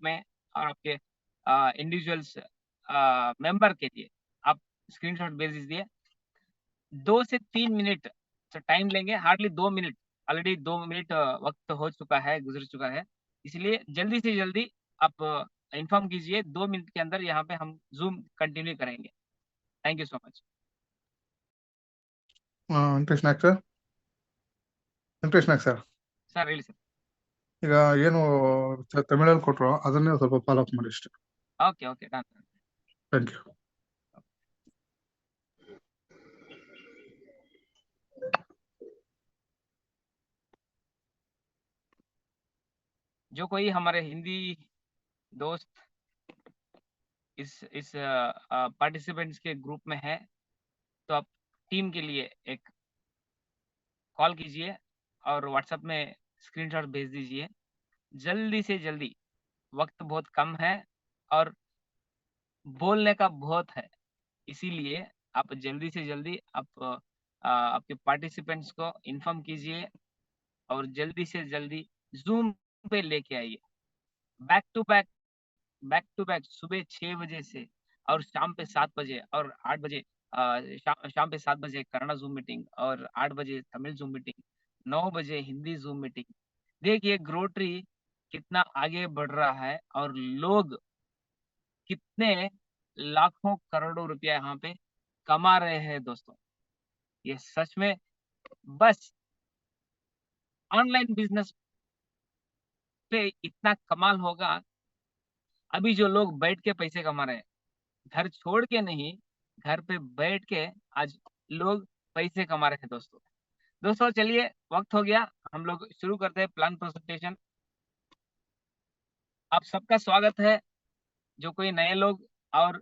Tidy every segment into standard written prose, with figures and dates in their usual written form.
में और आपके इंडिविजुअल्स मेंबर के लिए आप स्क्रीनशॉट भेज दीजिए। 2 से 3 मिनट टाइम लेंगे, हार्डली 2 मिनट। ऑलरेडी 2 मिनट वक्त हो चुका है, गुजर चुका है, इसलिए जल्दी से जल्दी आप इन्फॉर्म कीजिए। 2 मिनट के अंदर यहाँ पे हम जूम कंटिन्यू करेंगे। Thank you so much. Venkatesh Naik sir. Venkatesh Naik sir, sir ಹೇಳಿ ಸರ್. ಈಗ ಏನು ತಮಿಳಲ್ಲಿ ಕೊಟ್ಟರು ಅದನ್ನೇ ಸ್ವಲ್ಪ ಫಾಲೋ ಅಪ್ ಮಾಡಿ ಅಷ್ಟೇ. Okay okay done. Thank you. जो कोई हमारे हिंदी दोस्त इस पार्टिसिपेंट्स के ग्रुप में है तो आप टीम के लिए एक कॉल कीजिए और व्हाट्सएप में स्क्रीनशॉट भेज दीजिए जल्दी से जल्दी। वक्त बहुत कम है और बोलने का बहुत है, इसीलिए आप जल्दी से जल्दी आपके पार्टिसिपेंट्स को इन्फॉर्म कीजिए और जल्दी से जल्दी जूम पे लेके आइए। बैक टू बैक सुबह 6 बजे से और शाम पे 7 बजे और 8 बजे, शाम पे 7 बजे कन्नड़ा जूम मीटिंग और 8 बजे तमिल जूम मीटिंग, 9 बजे हिंदी जूम मीटिंग। देखिए ग्रोटरी कितना आगे बढ़ रहा है और लोग कितने लाखों करोड़ों रुपया यहाँ पे कमा रहे हैं दोस्तों। ये सच में बस ऑनलाइन बिजनेस पे इतना कमाल होगा। अभी जो लोग बैठ के पैसे कमा रहे हैं, घर छोड़ के नहीं, घर पे बैठ के आज लोग पैसे कमा रहे हैं दोस्तों। दोस्तों चलिए वक्त हो गया, हम लोग शुरू करते हैं प्लान प्रेजेंटेशन। आप सबका स्वागत है, जो कोई नए लोग और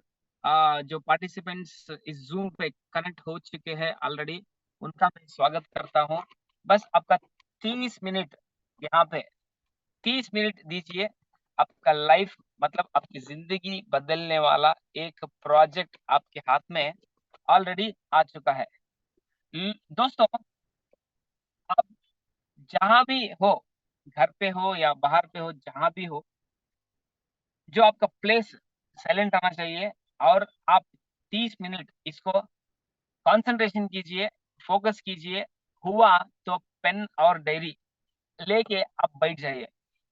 जो पार्टिसिपेंट्स इस जूम पे कनेक्ट हो चुके हैं ऑलरेडी, उनका मैं स्वागत करता हूं। बस आपका 30 मिनट यहाँ पे 30 मिनट दीजिए। आपका लाइफ मतलब आपकी जिंदगी बदलने वाला एक प्रोजेक्ट आपके हाथ में ऑलरेडी आ चुका है। दोस्तों आप जहां भी हो, घर पे हो या बाहर पे हो, जहां भी हो, जो आपका प्लेस साइलेंट आना चाहिए और आप 30 मिनट इसको कंसंट्रेशन कीजिए, फोकस कीजिए। हुआ तो पेन और डायरी लेके आप बैठ जाइए।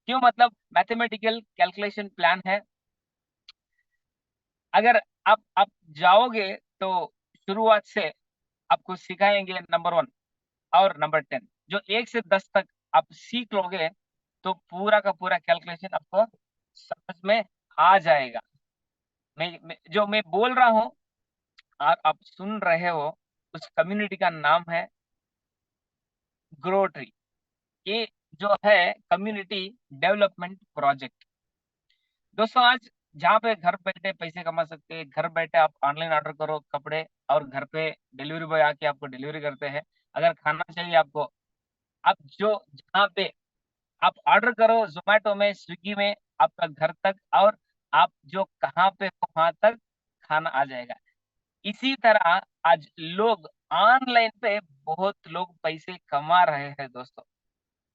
क्यों? मतलब मैथमेटिकल कैलकुलेशन प्लान है। अगर आप जाओगे तो शुरुआत से आपको सिखाएंगे नंबर 1 और नंबर 10। जो 1 से 10 तक आप सीख लोगे तो पूरा का पूरा कैलकुलेशन आपको समझ में आ जाएगा। जो मैं बोल रहा हूँ और आप सुन रहे हो, उस कम्युनिटी का नाम है ग्रोट्री। ये जो है कम्युनिटी डेवलपमेंट प्रोजेक्ट। दोस्तों आज जहाँ पे घर बैठे पैसे कमा सकते हैं, घर बैठे आप ऑनलाइन ऑर्डर करो कपड़े और घर पे डिलीवरी बॉय आके आपको डिलीवरी करते हैं। अगर खाना चाहिए आपको, आप जो जहाँ पे आप ऑर्डर करो जोमेटो में, स्विगी में, आपका घर तक, और आप जो कहाँ पे हो वहां तक खाना आ जाएगा। इसी तरह आज लोग ऑनलाइन पे बहुत लोग पैसे कमा रहे हैं दोस्तों।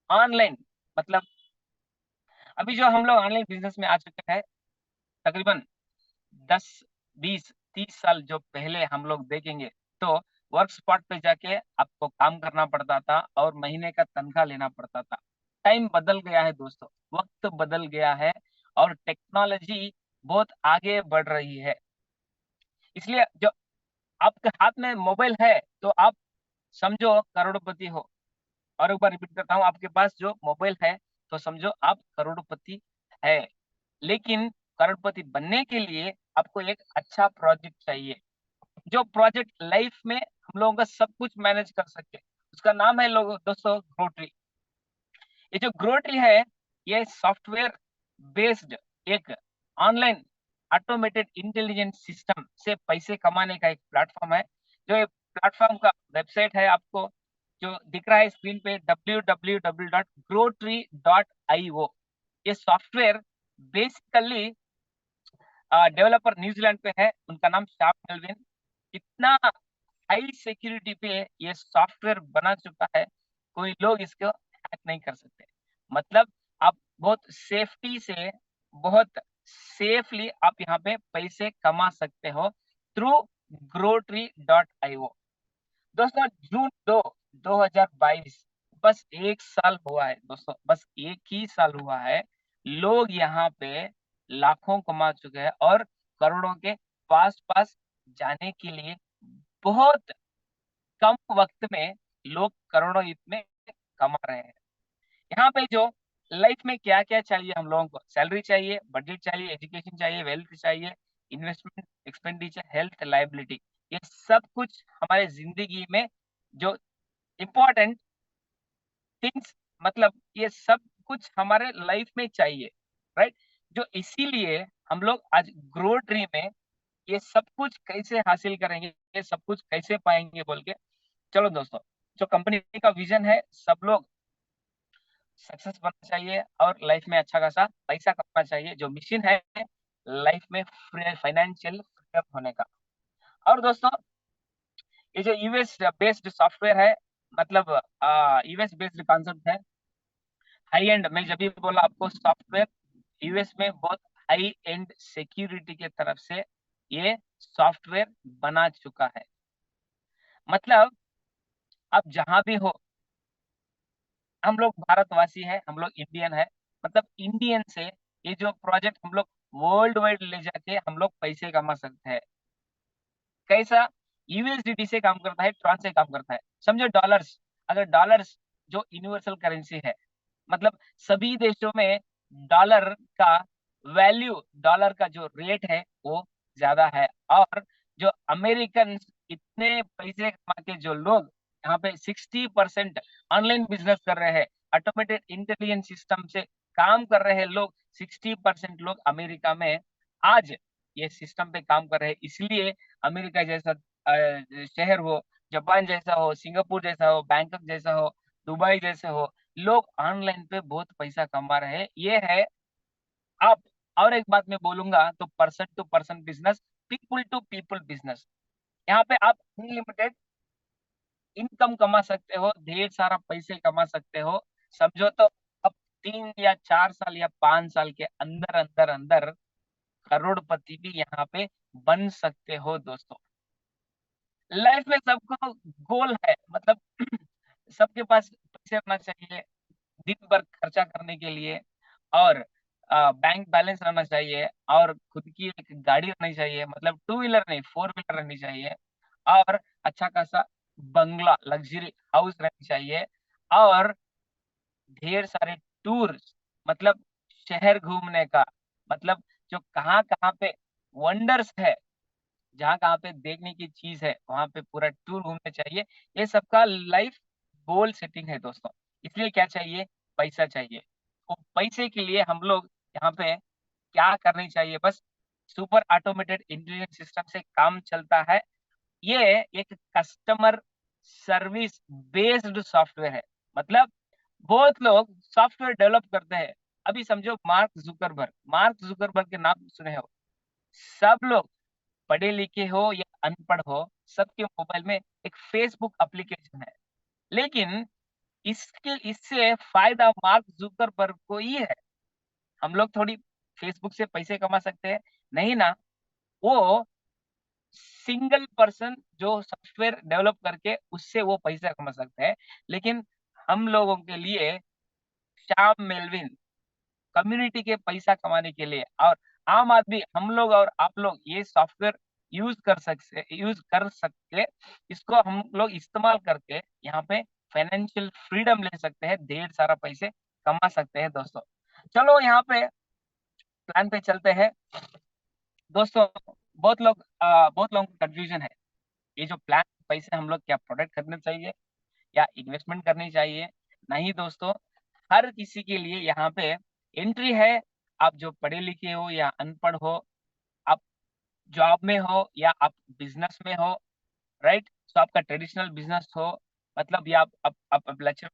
ऑनलाइन मतलब अभी जो हम लोग ऑनलाइन बिजनेस में आ चुके हैं, तकरीबन 10 20 30 साल जो पहले हम लोग देखेंगे तो वर्क स्पॉट पे जाके आपको काम करना पड़ता था और महीने का तनख्वाह लेना पड़ता था। टाइम बदल गया है दोस्तों, वक्त बदल गया है और टेक्नोलॉजी बहुत आगे बढ़ रही है। इसलिए जो आपके हाथ में मोबाइल है तो आप समझो करोड़पति हो। और एक बार रिपीट करता हूँ, आपके पास जो मोबाइल है तो समझो आप करोड़पति है। लेकिन करोड़पति बनने के लिए आपको एक अच्छा प्रोजेक्ट चाहिए, जो प्रोजेक्ट लाइफ में हम लोगों का सब कुछ मैनेज कर सके। उसका नाम है लोगों दोस्तों ग्रोट्री। ये जो ग्रोट्री है, ये सॉफ्टवेयर बेस्ड एक ऑनलाइन ऑटोमेटेड इंटेलिजेंट सिस्टम से पैसे कमाने का एक प्लेटफॉर्म है। जो ये प्लेटफॉर्म का वेबसाइट है आपको जो दिख रहा है स्क्रीन पे, www.growtree.io। ये सॉफ्टवेयर बेसिकली डेवलपर न्यूजीलैंड पे है, उनका नाम शार्प मेल्विन। इतना हाई सिक्योरिटी पे ये सॉफ्टवेयर बना चुका है, कोई लोग इसको हैक नहीं कर सकते। मतलब आप बहुत सेफ्टी से बहुत सेफली आप यहाँ पे पैसे कमा सकते हो थ्रू growtree.io। दोस्तों जून 2022, बस 1 साल हुआ है दोस्तों, बस एक ही साल हुआ है, लोग यहाँ पे लाखों कमा चुके हैं और करोड़ों के पास पास जाने के लिए बहुत कम वक्त में लोग करोड़ों इतने कमा रहे हैं। यहाँ पे जो लाइफ में क्या क्या चाहिए हम लोगों को, सैलरी चाहिए, बजट चाहिए, एजुकेशन चाहिए, वेल्थ चाहिए, इन्वेस्टमेंट, एक्सपेंडिचर, हेल्थ, लाइबिलिटी, ये सब कुछ हमारे जिंदगी में जो इम्पोर्टेंट थिंग्स, मतलब ये सब कुछ हमारे लाइफ में चाहिए, राइट। जो इसीलिए हम लोग आज ग्रो ट्री में ये सब कुछ कैसे हासिल करेंगे, ये सब कुछ कैसे पाएंगे बोल के, चलो दोस्तों, जो कंपनी का विजन है, सब लोग सक्सेस बनना चाहिए और लाइफ में अच्छा खासा पैसा कमाना चाहिए। जो मिशन है लाइफ में फाइनेंशियल फ्रीडम होने का। और दोस्तों ये जो यूएस बेस्ड सॉफ्टवेयर है, मतलब यूएस बेस्ड कॉन्सेप्ट है, हाई एंड, मैं जब भी बोला आपको सॉफ्टवेयर, यूएस में बहुत हाई एंड सिक्योरिटी के तरफ से ये सॉफ्टवेयर बना चुका है। मतलब आप जहां भी हो, हम लोग भारतवासी हैं, हम लोग इंडियन है, मतलब इंडियन से ये जो प्रोजेक्ट हम लोग वर्ल्ड वाइड ले जाके हम लोग पैसे कमा सकते हैं। कैसा? यूएसडीटी से काम करता है, ट्रॉन से काम करता है, समझो डॉलर्स। अगर डॉलर्स जो यूनिवर्सल करेंसी है, मतलब सभी देशों में डॉलर का वैल्यू, डॉलर का जो रेट है वो ज्यादा है। और जो अमेरिकन इतने पैसे कमा के जो लोग यहाँ पे 60% ऑनलाइन बिजनेस कर रहे हैं, ऑटोमेटेड इंटेलिजेंस सिस्टम से काम कर रहे हैं लोग, 60% लोग अमेरिका में आज ये सिस्टम पे काम कर रहे हैं। इसलिए अमेरिका जैसा शहर हो, जापान जैसा हो, सिंगापुर जैसा हो, बैंकॉक जैसा हो, दुबई जैसे हो, लोग ऑनलाइन पे बहुत पैसा कमा रहे हैं। ये है आप। और एक बात मैं बोलूंगा तो person to person business, people to people business, यहाँ पे आप अनलिमिटेड इनकम कमा सकते हो, ढेर सारा पैसे कमा सकते हो। समझो तो अब 3 या 4 साल या 5 साल के अंदर अंदर अंदर करोड़पति भी यहाँ पे बन सकते हो दोस्तों। लाइफ में सबको गोल है, मतलब सबके पास पैसे होना चाहिए दिन भर खर्चा करने के लिए, और बैंक बैलेंस रहना चाहिए, और खुद की एक गाड़ी रहनी चाहिए, मतलब टू व्हीलर नहीं, फोर व्हीलर रहनी चाहिए, और अच्छा खासा बंगला, लग्जरी हाउस रहनी चाहिए, और ढेर सारे टूर्स, मतलब शहर घूमने का, मतलब जो कहाँ कहाँ पे वंडर्स है, जहाँ कहाँ पे देखने की चीज है, वहां पे पूरा टूर घूमना चाहिए। ये सबका लाइफ गोल सेटिंग है दोस्तों। इसलिए क्या चाहिए? पैसा चाहिए। तो पैसे के लिए हम लोग यहाँ पे क्या करनी चाहिए? बस सुपर ऑटोमेटेड इंटेलिजेंस सिस्टम से काम चलता है। ये एक कस्टमर सर्विस बेस्ड सॉफ्टवेयर है। मतलब बहुत लोग सॉफ्टवेयर डेवलप करते हैं। अभी समझो मार्क जुकरबर्ग के नाम सुने हो? सब लोग, पढ़े लिखे हो या अनपढ़ हो, सबके मोबाइल में एक फेसबुक एप्लीकेशन है। लेकिन इसके इससे फायदा मार्क जुकरबर्ग को ही है। हम लोग थोड़ी फेसबुक से पैसे कमा सकते हैं? नहीं ना। वो सिंगल पर्सन जो सॉफ्टवेयर डेवलप करके उससे वो पैसा कमा सकते हैं। लेकिन हम लोगों के लिए श्याम मेलविन कम्युनिटी के पैसा कमाने के लिए, और आम आदमी हम लोग और आप लोग ये सॉफ्टवेयर यूज कर सकते, इसको हम लोग इस्तेमाल करके यहाँ पे फाइनेंशियल फ्रीडम ले सकते हैं, ढेर सारा पैसे कमा सकते हैं दोस्तों। चलो यहाँ पे प्लान पे चलते हैं दोस्तों। बहुत लोगों को कंफ्यूजन है, ये जो प्लान पैसे हम लोग क्या प्रोडक्ट खरीदना चाहिए या इन्वेस्टमेंट करनी चाहिए? नहीं दोस्तों, हर किसी के लिए यहाँ पे एंट्री है। आप जो पढ़े लिखे हो या अनपढ़ हो, आप जॉब में हो या आप बिजनेस में हो, राइट। तो आपका ट्रेडिशनल बिजनेस हो, मतलब या आप लेक्चर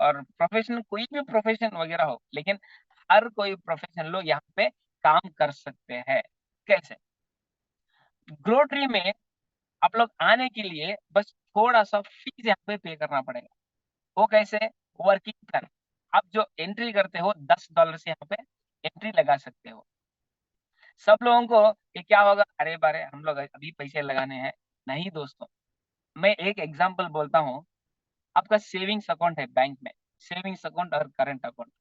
और प्रोफेशनल, कोई भी प्रोफेशन वगैरह हो, लेकिन हर कोई प्रोफेशन लोग यहाँ पे काम कर सकते हैं। कैसे? ग्रो ट्री में आप लोग आने के लिए बस थोड़ा सा फीस यहाँ पे पे करना पड़ेगा। वो कैसे? वर्किंग प्लान, आप जो एंट्री करते हो $10 से यहाँ पे, एंट्री लगा सकते हो। सब लोगों को ये क्या होगा, अरे बारे हम लोग अभी पैसे लगाने हैं। नहीं दोस्तों, मैं एक एग्जांपल बोलता हूँ। आपका सेविंग्स अकाउंट है बैंक में, सेविंग्स अकाउंट और करंट अकाउंट।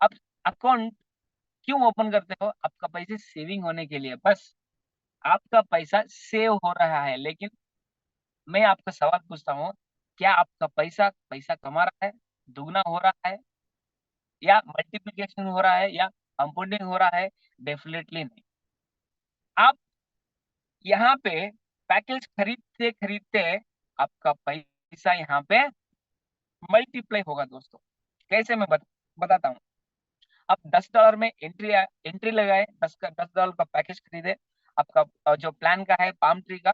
आप अकाउंट क्यों ओपन करते हो? आपका पैसे सेविंग होने के लिए, बस आपका पैसा सेव हो रहा है। लेकिन मैं आपका सवाल पूछता हूँ, क्या आपका पैसा पैसा कमा रहा है, दुगना हो रहा है, या मल्टीप्लिकेशन हो रहा है, या कंपाउंडिंग हो रहा है? डेफिनेटली नहीं। आप यहाँ पे पैकेज खरीदते खरीदते आपका पैसा यहाँ पे मल्टीप्लाई होगा दोस्तों। कैसे मैं बताता हूँ। आप $10 में एंट्री एंट्री लगाए, $10 का पैकेज खरीदे। आपका जो प्लान का है पाम ट्री का,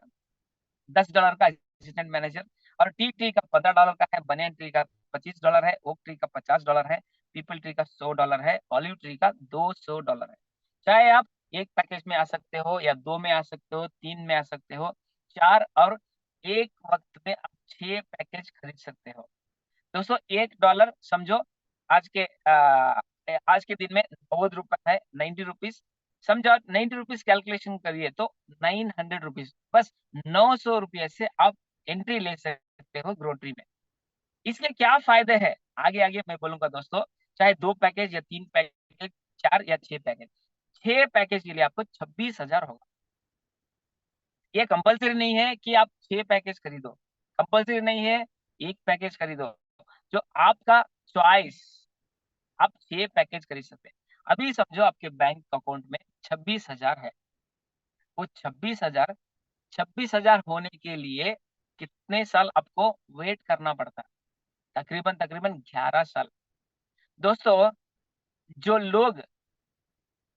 $10 का असिस्टेंट मैनेजर, और टी ट्री का $15 का है, बनियन ट्री का $25 है, ओक ट्री का $50 है, पीपल ट्री का $100 है, ऑलिव ट्री का $200 है। चाहे आप एक पैकेज में आ सकते हो, या दो में आ सकते हो, तीन में आ सकते हो, चार, और एक वक्त में आप 6 पैकेज खरीद सकते हो। दोस्तों $1 समझो आज के दिन में 90 रुपए है, 90 रुपीज। समझो आप 90 रुपीज कैलकुलेशन करिए तो 900 रुपीज, बस 900 रुपये से आप एंट्री ले सकते हो ग्रोटरी में। इसके क्या फायदे हैं आगे आगे मैं बोलूंगा दोस्तों। चाहे 2 पैकेज या 3 पैकेज, 4 या 6 पैकेज, 6 पैकेज के लिए आपको 26,000 होगा। ये कंपलसरी नहीं है कि आप 6 पैकेज खरीदो, कंपलसरी नहीं है एक पैकेज खरीदो, जो आपका चॉइस। आप 6 पैकेज खरीद सकते हैं। अभी समझो आपके बैंक अकाउंट में 26,000 है। वो 26,000 होने के लिए कितने साल आपको वेट करना पड़ता है? तकरीबन तकरीबन 11 साल। दोस्तों, जो लोग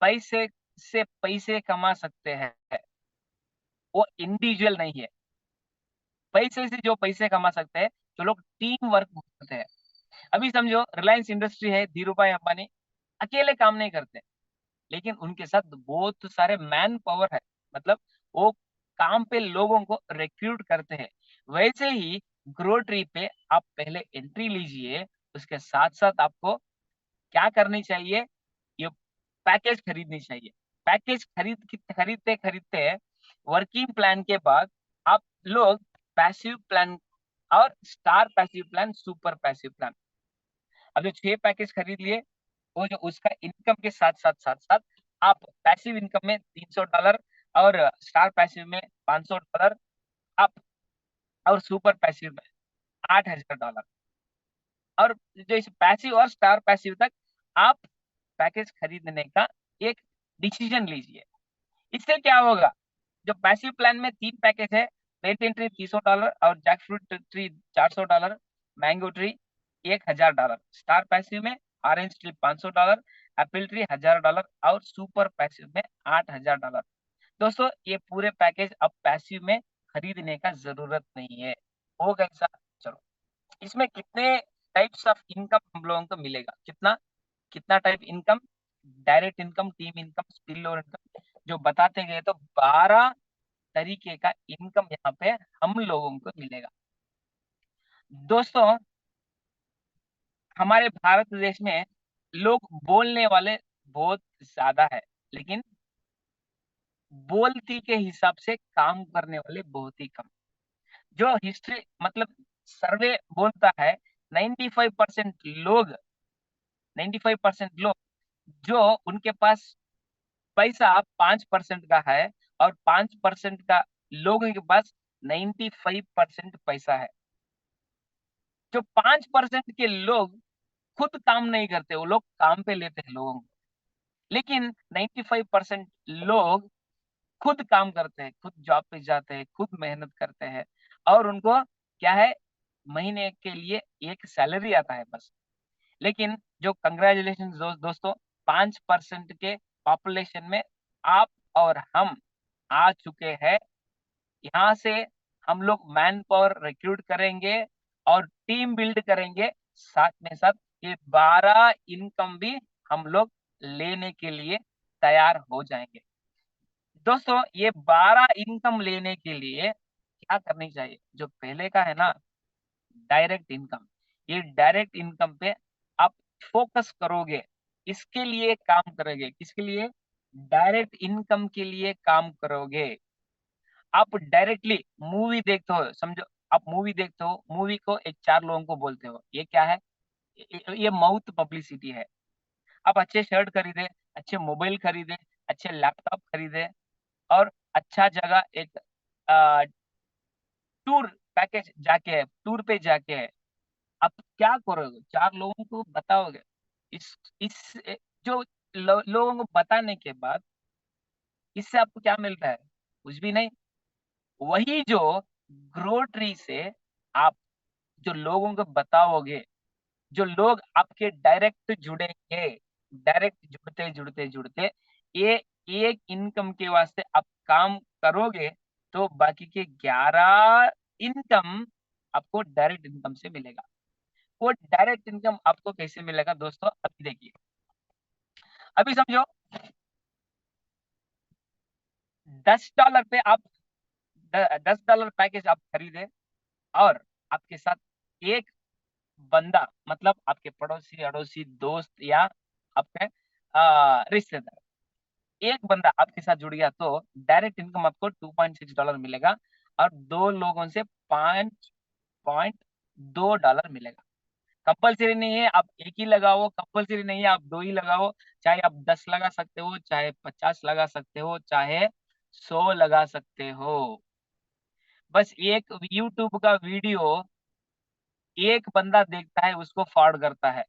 पैसे से पैसे कमा सकते हैं वो इंडिविजुअल नहीं है। पैसे से जो पैसे कमा सकते हैं, जो लोग टीम वर्क करते हैं। अभी समझो रिलायंस इंडस्ट्री है, धीरू भाई अंबानी अकेले काम नहीं करते, लेकिन उनके साथ बहुत सारे मैन पावर है। मतलब वो काम पे लोगों को रिक्रूट करते हैं। वैसे ही ग्रो ट्री पे आप पहले एंट्री लीजिए, उसके साथ साथ आपको क्या करनी चाहिए, ये पैकेज खरीदनी चाहिए। पैकेज खरीदते खरीदते वर्किंग प्लान के बाद आप लोग पैसिव प्लान और star passive plan, super passive plan, अब जो 6 पैकेज खरीद लिए, वो जो उसका इनकम के साथ साथ आप पैसिव इनकम में $300 और स्टार पैसिव में $500 आप, और सुपर पैसिव में $8,000, और जो इस पैसिव और स्टार पैसिव तक आप पैकेज खरीदने का एक डिसीजन लीजिए। इससे क्या होगा, जो पैसिव प्लान में 3 पैकेज है, प्लेटेन ट्री $300 और jackfruit tree $400, mango tree $1,000, star passive में ऑरेंज ट्री $500, एप्पल ट्री $1,000 और सुपर पैसिव में $8,000। दोस्तों, ये पूरे पैकेज अब पैसिव में खरीदने का जरूरत नहीं है। हो कैसा, चलो इसमें कितने टाइप्स ऑफ इनकम हम लोगों को मिलेगा, कितना कितना type income, direct income, team income, spill over income, जो बताते गए तो 12 तरीके का इनकम यहाँ पे हम लोगों को मिलेगा। दोस्तों, हमारे भारत देश में लोग बोलने वाले बहुत ज्यादा है, लेकिन बोलती के हिसाब से काम करने वाले बहुत ही कम। जो हिस्ट्री मतलब सर्वे बोलता है, 95% लोग 95% लोग जो उनके पास पैसा 5% का है, और 5% का लोगों के पास 95% पैसा है। जो 5% के लोग खुद काम नहीं करते, वो लोग काम पे लेते हैं लोगों को। लेकिन 95% लोग खुद काम करते हैं, खुद जॉब पे जाते हैं, खुद मेहनत करते हैं, और उनको क्या है, महीने के लिए एक सैलरी आता है बस। लेकिन जो कंग्रेचुलेशन दोस्तों, 5% के पॉपुलेशन में आप और हम आ चुके हैं। यहाँ से हम लोग मैन पावर रिक्रूट करेंगे और टीम बिल्ड करेंगे, साथ में साथ ये 12 इनकम भी हम लोग लेने के लिए तैयार हो जाएंगे। दोस्तों, ये 12 इनकम लेने के लिए क्या करनी चाहिए? जो पहले का है ना, डायरेक्ट इनकम, ये डायरेक्ट इनकम पे आप फोकस करोगे इसके लिए काम करोगे, किसके लिए? डायरेक्ट इनकम के लिए काम करोगे। आप डायरेक्टली मूवी देखते हो, समझो आप मूवी देखते हो, मूवी को एक 4 लोगों को बोलते हो, ये क्या है? ये माउथ पब्लिसिटी है। आप अच्छे शर्ट खरीदे, अच्छे मोबाइल खरीदे, अच्छे लैपटॉप खरीदे और अच्छा जगह एक अ, टूर पैकेज जाके टूर पे जाके आप क्या करोगे? 4 लोगों को बताओगे। इस जो लोगों को बताने के बाद इससे आपको क्या मिलता है? कुछ भी नहीं। वही जो ग्रो ट्री से आप जो लोगों को बताओगे, जो लोग आपके डायरेक्ट जुड़ेंगे, डायरेक्ट जुड़ते ये एक इनकम के वास्ते आप काम करोगे, तो बाकी के 11 इनकम आपको डायरेक्ट इनकम से मिलेगा। वो डायरेक्ट इनकम आपको कैसे मिलेगा दोस्तों? अभी देखिए, अभी समझो $10 पे आप $10 पैकेज आप खरीदे और आपके साथ एक बंदा, मतलब आपके पड़ोसी अड़ोसी दोस्त या आपके रिश्तेदार, एक बंदा आपके साथ जुड़ गया तो डायरेक्ट इनकम आपको $2.6 मिलेगा और 2 लोगों से $5.2 मिलेगा। कंपल्सरी नहीं है आप एक ही लगाओ, कंपल्सरी नहीं है आप 2 ही लगाओ, चाहे आप 10 लगा सकते हो, चाहे 50 लगा सकते हो, चाहे 100 लगा सकते हो। बस एक यूट्यूब का वीडियो एक बंदा देखता है, उसको फॉरवर्ड करता है,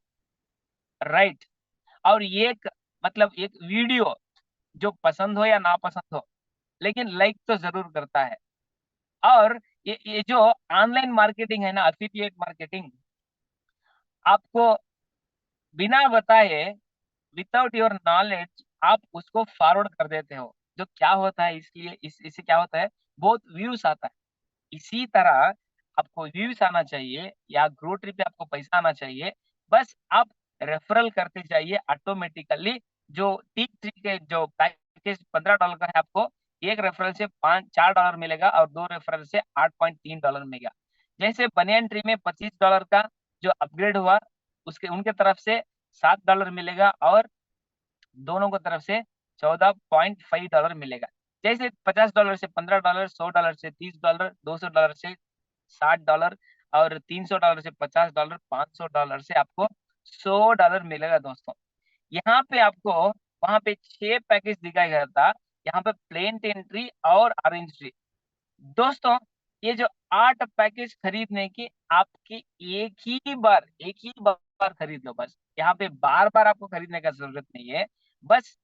राइट? और एक मतलब एक वीडियो जो पसंद हो या नापसंद हो, लेकिन लाइक तो ज़रूर करता है। और ये जो ऑनलाइन मार्केटिंग है ना, एफिलिएट मार्केटिंग, आपको बिना बताए, विदाउट योर नॉलेज आप उसको फॉरवर्ड कर देते हो। जो क्या होता है, इसलिए इससे क्या होता है, बहुत व्यूज़ आता है। इसी तरह आपको व्यूज़ आना चाहिए या ग्रो ट्री पे आपको पैसा आना चाहिए, बस आप रेफरल करते जाइए ऑटोमेटिकली। जो टिक ट्री के जो पैकेज $15 का है, आपको 1 रेफरल से 5 $4 मिलेगा और 2 रेफरल से $8.3 मिलेगा। जैसे बनियान ट्री में $25 का जो अपग्रेड हुआ, उसके उनके तरफ से $7 मिलेगा और दोनों को तरफ से $14.5 मिलेगा। जैसे $50 से $15, $100 से $30, $200 से $60 और $300 से $50, $500 से आपको $100 मिलेगा दोस्तों। यहाँ पे आपको वहाँ पे 6 पैकेज दिखाया गया था, यहाँ पे प्लेन ट्री और ऑरेंज ट्री। दोस्तों, ये जो 8 पैकेज खरीदने की आपकी एक ही बार खरीद लो बस। यहाँ पे बार-बार आपको खरीदने का ज़रूरत नहीं है। बस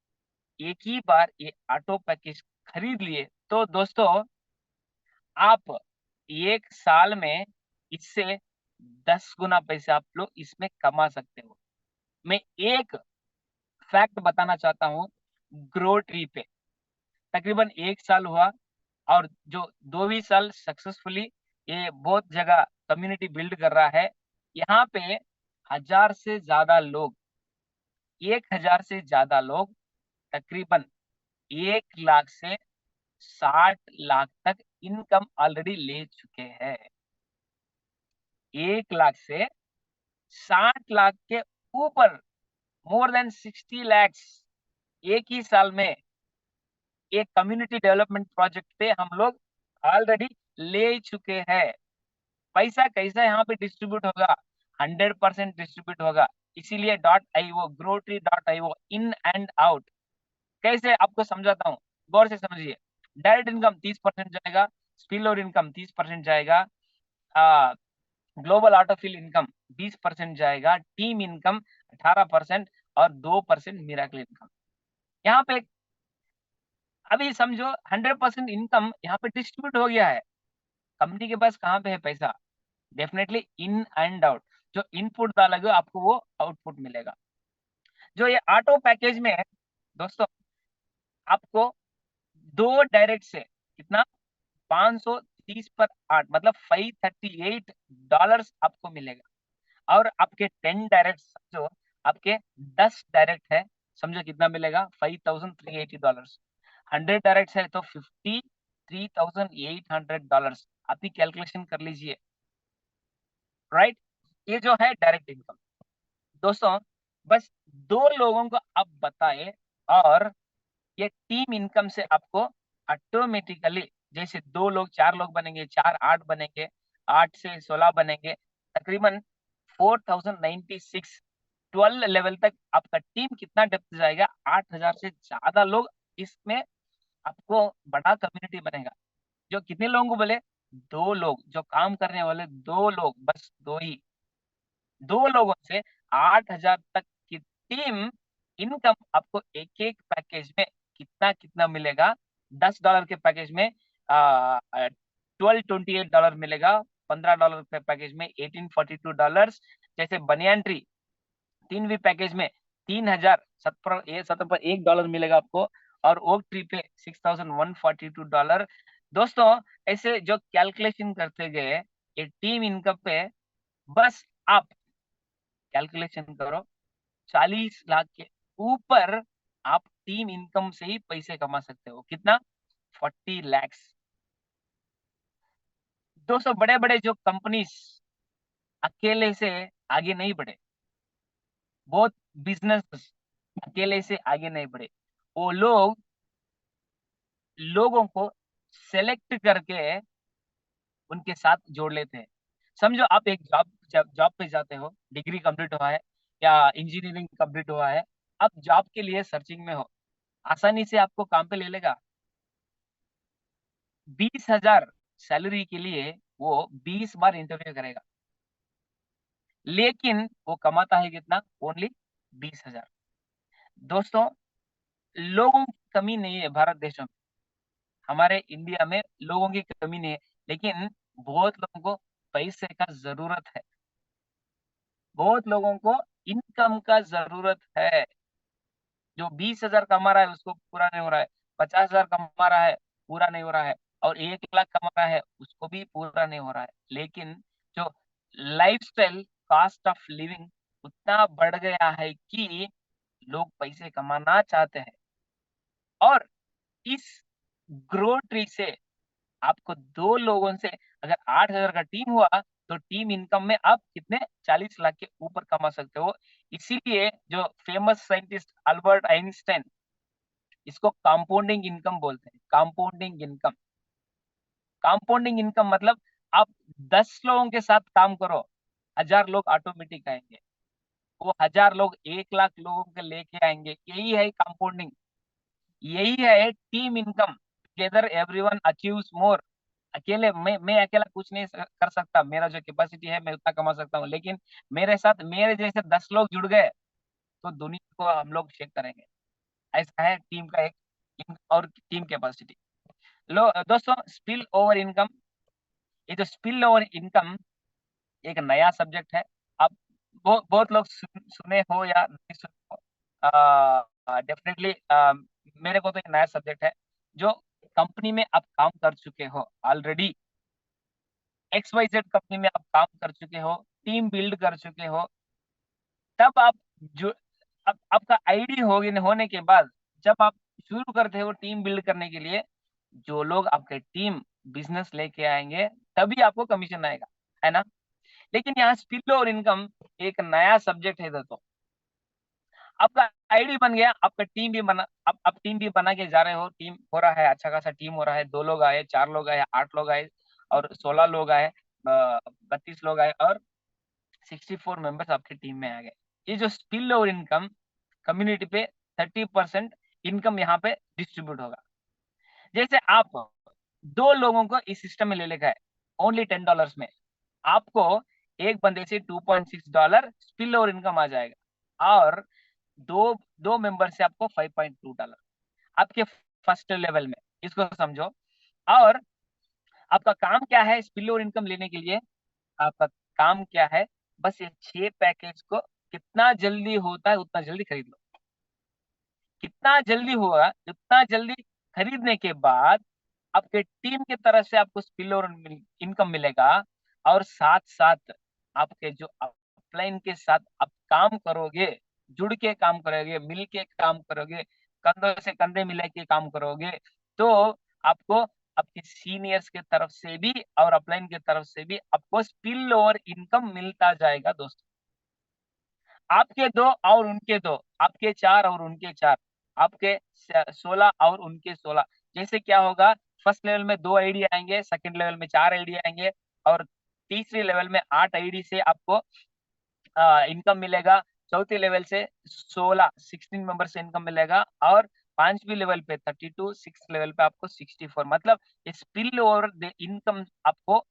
एक ही बार ये ऑटो पैकेज खरीद लिए तो दोस्तों आप 1 साल में इससे 10 गुना पैसे आप लोग इसमें कमा सकते हो। मैं एक फैक्ट बताना चाहता हूँ, ग्रो ट्री पे तकरीबन 1 साल हुआ और जो 2वीं साल सक्सेसफुली ये बहुत जगह कम्युनिटी बिल्ड कर रहा है। यहाँ पे 1000 से ज़्यादा लोग 1000 से ज़्यादा लोग तकरीबन 1 लाख से 60 लाख तक इनकम ऑलरेडी ले चुके हैं। 1 लाख से 60 लाख के ऊपर, मोर देन 60 लैक्स एक ही साल में एक कम्युनिटी डेवलपमेंट प्रोजेक्ट पे हम लोग ऑलरेडी ले चुके हैं। पैसा कैसा यहाँ पे डिस्ट्रीब्यूट होगा? 100% डिस्ट्रीब्यूट होगा। इसीलिए .io growtree.io in and out. कैसे आपको समझाता हूँ, गौर से समझिए। डायरेक्ट इनकम 30% जाएगा, स्पिल ओवर इनकम 30% जाएगा, ग्लोबल ऑटोफिल इनकम 20% जाएगा, टीम इनकम 18% और 2% मिरेकल इनकम। यहाँ पे अभी समझो 100% इनकम यहाँ पे डिस्ट्रीब्यूट हो गया है। कंपनी के पास कहाँ पे है पैसा? Definitely in and out. जो इनपुट डालोगे आपको वो आउटपुट मिलेगा। जो ये ऑटो पैकेज में है दोस्तों, आपको 2 डायरेक्ट से कितना 530 पर 8 मतलब $538 आपको मिलेगा और आपके 10 डायरेक्ट समझो, आपके 10 डायरेक्ट है, समझो कितना मिलेगा $5380। 100 डायरेक्ट है तो $53,800। आप ही कैलकुलेशन कर लीजिए, राइट? ये जो है डायरेक्ट इनकम दोस्तों। बस दो लोगों को आप बताए, और ये टीम इनकम से आपको ऑटोमेटिकली, जैसे 2 लोग 4 लोग बनेंगे, 4 8 बनेंगे, 8 से 16 बनेंगे, तकरीबन 4096 12 लेवल तक आपका टीम कितना डेप्थ जाएगा, 8000 से ज्यादा लोग इसमें, आपको बड़ा कम्युनिटी बनेगा। जो कितने लोगों को बोले, 2 लोग जो काम करने वाले, 2 लोग, बस दो ही, 2 लोगों से 8000 तक की टीम इनकम आपको एक एक पैकेज में कितना कितना मिलेगा। $10 के पैकेज में 1228 डॉलर मिलेगा, $15 के पैकेज में $1842, जैसे बनियान ट्री 3 वी पैकेज में 3000 70 पर $1 मिलेगा आपको, और ओक ट्री पे $6142। दोस्तों, ऐसे जो कैलकुलेशन करते गए ये टीम इनकम पे, बस आप कैलकुलेशन करो, 40 लाख के ऊपर आप टीम इनकम से ही पैसे कमा सकते हो। कितना? 40 lakhs। दोस्तों, बड़े बड़े जो कंपनीज अकेले से आगे नहीं बढ़े, बहुत बिजनेस अकेले से आगे नहीं बढ़े, वो लोग लोगों को सेलेक्ट करके उनके साथ जोड़ लेते हैं। समझो आप एक जॉब पे जाते हो, डिग्री कंप्लीट हुआ है या इंजीनियरिंग कंप्लीट हुआ है, आप जॉब के लिए सर्चिंग में हो, आसानी से आपको काम पे ले लेगा। 20,000 सैलरी के लिए वो 20 बार इंटरव्यू करेगा, लेकिन वो कमाता है कितना? ओनली 20,000। दोस्तों, लोगों की कमी नहीं है भारत देश में, हमारे इंडिया में लोगों की कमी नहीं है, लेकिन बहुत लोगों को पैसे का जरूरत है, बहुत लोगों को इनकम का जरूरत है। जो 20,000 कमा रहा है उसको पूरा नहीं हो रहा है, 50,000 कमा रहा है पूरा नहीं हो रहा है, और 1 लाख कमा रहा है उसको भी पूरा नहीं हो रहा है। लेकिन जो लाइफस्टाइल, कॉस्ट ऑफ लिविंग उतना बढ़ गया है कि लोग पैसे कमाना चाहते हैं, और इस ग्रो ट्री से आपको 2 लोगों से अगर 8,000 का टीम हुआ, तो टीम इनकम में आप कितने? 40 लाख के ऊपर कमा सकते हो। इसीलिए जो फेमस साइंटिस्ट अल्बर्ट आइंस्टाइन इसको कंपाउंडिंग इनकम बोलते हैं। कंपाउंडिंग इनकम, कंपाउंडिंग इनकम मतलब आप 10 लोगों के साथ काम करो, 1000 लोग ऑटोमेटिक आएंगे, वो 1000 लोग 1 लाख लोगों के लेके आएंगे। यही है कंपाउंडिंग, यही है team income. Together everyone achieves more. अकेले मैं अकेला कुछ नहीं कर सकता, मेरा जो कैपेसिटी है मैं उतना कमा सकता हूँ, लेकिन मेरे साथ मेरे जैसे 10 लोग जुड़ गए तो दुनिया को हम लोग शेक करेंगे। ऐसा है टीम का एक और टीम कैपेसिटी। लो दोस्तों, स्पिल ओवर इनकम, ये जो स्पिल ओवर इनकम एक नया सब्जेक्ट है। आप बहुत लोग सुने हो या नहीं सुने हो, डेफिनेटली मेरे को तो एक नया सब्जेक्ट है। जो कंपनी में आप काम कर चुके हो ऑलरेडी, XYZ कंपनी में आप काम कर चुके हो, टीम बिल्ड कर चुके हो, तब आप जो आपका आईडी होने के बाद जब आप शुरू करते हो टीम बिल्ड करने के लिए, जो लोग आपके टीम बिजनेस लेके आएंगे तभी आपको कमीशन आएगा, है ना। लेकिन यहाँ स्पिल और इनकम एक नया सब्जेक्ट है दोस्तों। आपका आईडी बन गया, आपका टीम भी बना, आप टीम भी बना के जा रहे हो, टीम हो रहा है, अच्छा खासा टीम हो रहा है, 2 लोग आए, 4 लोग आए, 8 लोग आए, और 16 लोग आए, 32 लोग आए, और 64 मेंबर्स आपकी टीम में आ गए। ये जो स्पिल ओवर इनकम कम्युनिटी पे 30% इनकम यहाँ पे डिस्ट्रीब्यूट होगा। जैसे आप 2 लोगों को इस सिस्टम में ले लेगा है, ओनली $10 में आपको एक बंदे से $2.6 स्पिल ओवर इनकम आ जाएगा, और दो दो मेंबर से आपको $5.2 आपके फर्स्ट लेवल में। इसको समझो। और आपका काम क्या है स्पिल ओवर इनकम लेने के लिए? आपका काम क्या है? बस ये 6 पैकेज को कितना जल्दी होता है उतना जल्दी खरीद लो। कितना जल्दी होगा उतना जल्दी खरीदने के बाद आपके टीम की तरफ से आपको स्पिल ओवर इनकम मिलेगा, और साथ साथ आपके जो अपलाइन के साथ आप काम करोगे, जुड़ के काम करोगे, मिल के काम करोगे, कंधों से कंधे मिला के काम करोगे, तो आपको आपके सीनियर्स के तरफ से भी और अपलाइन की तरफ से भी आपको स्पिल ओवर इनकम मिलता जाएगा दोस्तों। आपके दो और उनके दो, आपके चार और उनके चार, आपके 16 और उनके 16। जैसे क्या होगा, फर्स्ट लेवल में 2 आईडी आएंगे, सेकंड लेवल में 4 आईडी आएंगे, और तीसरे लेवल में 8 आईडी से आपको इनकम मिलेगा। चौथे लेवल से 16 मेंबर से इनकम मिलेगा, और पांचवी लेवल पे 32, सिक्स लेवल पे आपको 64। मतलब स्पिल ओवर इनकम आपको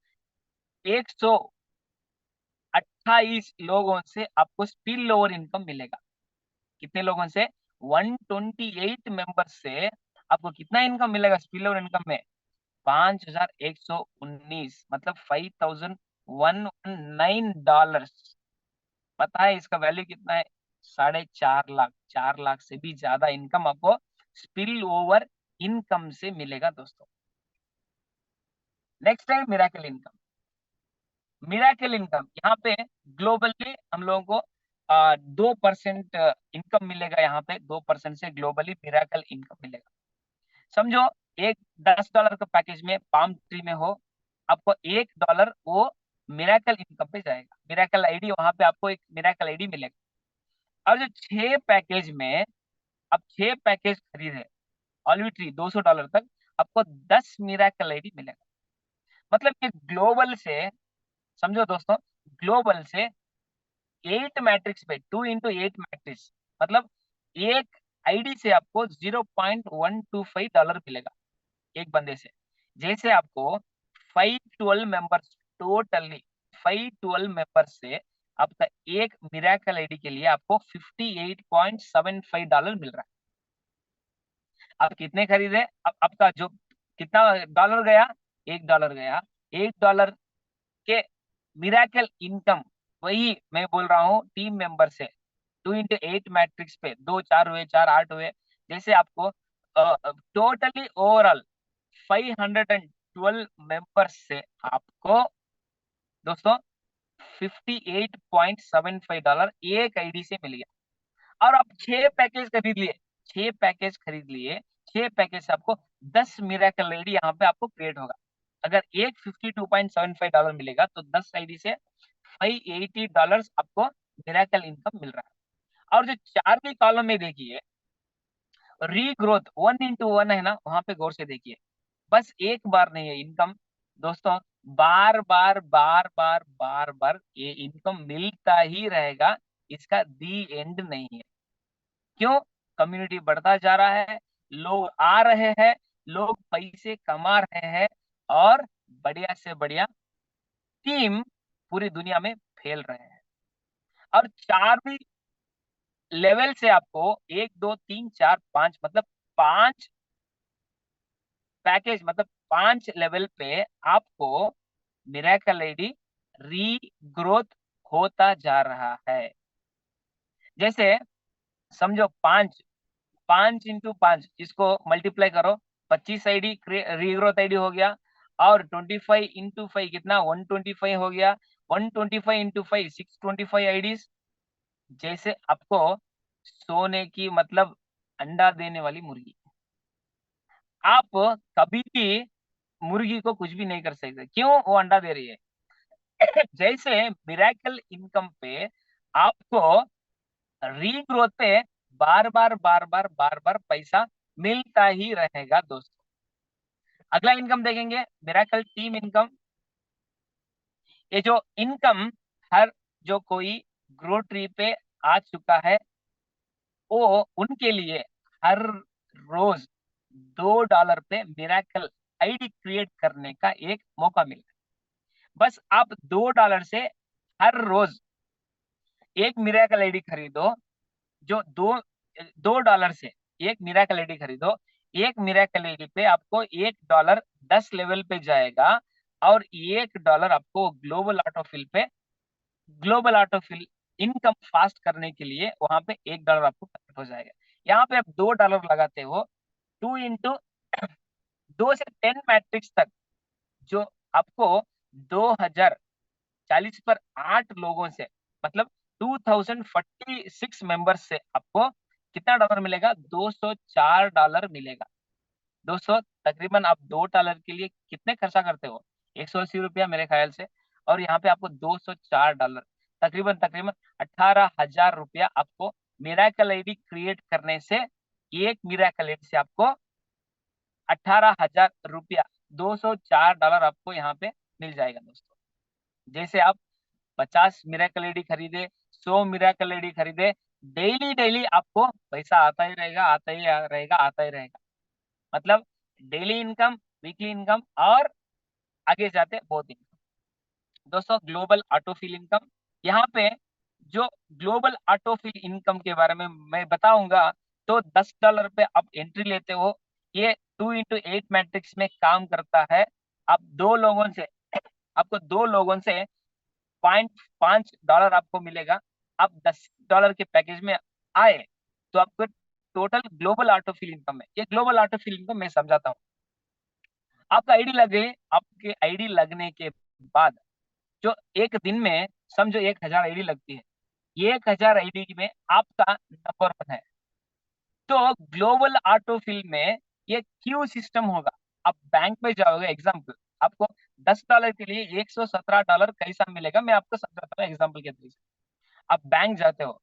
128 लोगों से आपको स्पिल ओवर इनकम मिलेगा। कितने लोगों से? 128 मेंबर से आपको कितना इनकम मिलेगा स्पिल ओवर इनकम में? 5119, मतलब $5,119। पता है इसका वैल्यू कितना है? 4.5 लाख। 4 लाख से भी ज्यादा इनकम आपको स्पिल ओवर इनकम से मिलेगा दोस्तों। नेक्स्ट है मिराकल इनकम। मिराकल इनकम यहाँ पे ग्लोबली हम लोगों को 2% इनकम मिलेगा। यहाँ पे 2% से ग्लोबली मिराकल इनकम मिलेगा। समझो एक $10 का पैकेज में पाम ट्री में हो, आपको $1 वो मिराकल इनकम पे जाएगा। मिराकल आईडी, वहां पे आपको एक मिराकल आईडी मिलेगा। और जो 6 पैकेज में आप 6 पैकेज खरीदे ऑलिव ट्री $200 तक, आपको 10 मिराकल आईडी मिलेगा। मतलब कि ग्लोबल से, समझो दोस्तों, ग्लोबल से 8 मैट्रिक्स पे 2 into 8 मैट्रिक्स, मतलब एक आईडी से आपको $0.125 मिलेगा एक बंदे से। जैसे आपको 512 मेंबर्स, टोटली 512 मेंबर्स से आपका एक मिराकल आईडी के लिए आपको $58.75 मिल रहा है। आप कितने खरीदे? अब आपका जो कितना डॉलर गया? $1 गया। $1 के मिराकल इनकम, वही मैं बोल रहा हूँ, टीम मेंबर से 2 into 8 मैट्रिक्स पे, 2 4 हुए, 4 8 हुए। जैसे आपको टोटली ओवरऑल 512 मेंबर्स से आपको दोस्तों $58.75 एक आईडी से मिल गया। और आप 6 पैकेज खरीद लिए, 6 पैकेज खरीद लिए, 6 पैकेज से आपको 10 मिराकल आईडी यहाँ पे आपको क्रिएट होगा। अगर एक $52.75 मिलेगा तो 10 आईडी से $580 आपको मिराकल इनकम मिल रहा है। और जो चारवी कॉलम में देखिए, रीग्रोथ 1 into 1 है ना, वहां पे गौर से देखिए। बस एक बार नहीं है इनकम दोस्तों, बार बार बार बार बार बार ये इनकम मिलता ही रहेगा। इसका दी एंड नहीं है। क्यों? कम्युनिटी बढ़ता जा रहा है, लोग आ रहे हैं, लोग पैसे कमा रहे हैं, और बढ़िया से बढ़िया टीम पूरी दुनिया में फैल रहे हैं। और चार भी लेवल से आपको 1 2 3 4 5, मतलब 5 पैकेज, मतलब 5 लेवल पे आपको मिराकल आईडी रीग्रोथ होता जा रहा है। जैसे समझो 5 5 into 5, इसको मल्टीप्लाई करो, 25 आईडी रीग्रोथ आईडी हो गया। और 25 into 5 कितना? 125 हो गया। 125 into 5 625 आईडीज। जैसे आपको सोने की, मतलब अंडा देने वाली मुर्गी। आप कभी भी मुर्गी को कुछ भी नहीं कर सकते, क्यों? वो अंडा दे रही है। जैसे मिराकल इनकम पे आपको रीग्रोथ पे बार बार बार बार बार बार पैसा मिलता ही रहेगा दोस्तों। अगला इनकम देखेंगे, मिराकल टीम इनकम। ये जो इनकम, हर जो कोई ग्रो ट्री पे आ चुका है, वो उनके लिए हर रोज $2 पे मिराकल आईडी क्रिएट करने का एक मौका मिला है। बस आप $2 से हर रोज एक मिराकल आईडी खरीदो। जो $2 से एक मिराकल आईडी खरीदो, एक मिराकल आईडी पे आपको $1 10 लेवल पे जाएगा। और $1 आपको ग्लोबल ऑटोफिल इनकम फास्ट करने के लिए वहां पे $1 आपको कट हो जाएगा। यहाँ पे आप $2 लगाते हो, 2 से 10 मैट्रिक्स तक, जो आपको 2040 पर 8 लोगों से, मतलब 2046 मेंबर्स से आपको कितना डॉलर मिलेगा? $204 मिलेगा। दोस्तों तकरीबन आप $2 के लिए कितने खर्चा करते हो? ₹180 मेरे ख्याल से। और यहाँ पे आपको $204, तकरीबन तकरीबन 18,000 रुपया आपको मिराकल आईडी क्रिएट करने से, एक मिराकल आईडी से आपको 18,000 रुपया, $204 आपको यहाँ पे मिल जाएगा दोस्तों। जैसे आप 50 मिराकल आईडी खरीदे, 100 मिराकल आईडी खरीदे, डेली डेली आपको पैसा आता ही रहेगा, आता ही रहेगा, आता ही रहेगा। मतलब डेली इनकम, वीकली इनकम और आगे जाते बहुत इनकम। दोस्तों ग्लोबल ऑटोफिल इनकम, यहाँ पे जो ग्लोबल ऑटोफिल इनकम के बारे में मैं बताऊंगा, तो $10 पे आप एंट्री लेते हो। ये 2x8 मैट्रिक्स में काम करता है। आप दो लोगों से आपको दो लोगों से $0.5 आपको मिलेगा। आप $10 के पैकेज में आए तो आपको टोटल ग्लोबल ऑटोफिल इनकम है। ये ग्लोबल ऑटोफिल इनकम मैं समझाता हूँ। आपका आईडी लगे, आपके आईडी लगने के बाद जो एक दिन में समझो 1,000 आईडी लगती है, ये 1,000 आईडी में आपका नंबर 1 है। तो ग्लोबल ऑटोफिल में ये क्यू सिस्टम होगा। आप बैंक में जाओगे, एग्जाम्पल आपको $10 के लिए $117 कैसा मिलेगा, मैं आपको समझाता हूँ एग्जाम्पल के थ्रू से। आप बैंक जाते हो,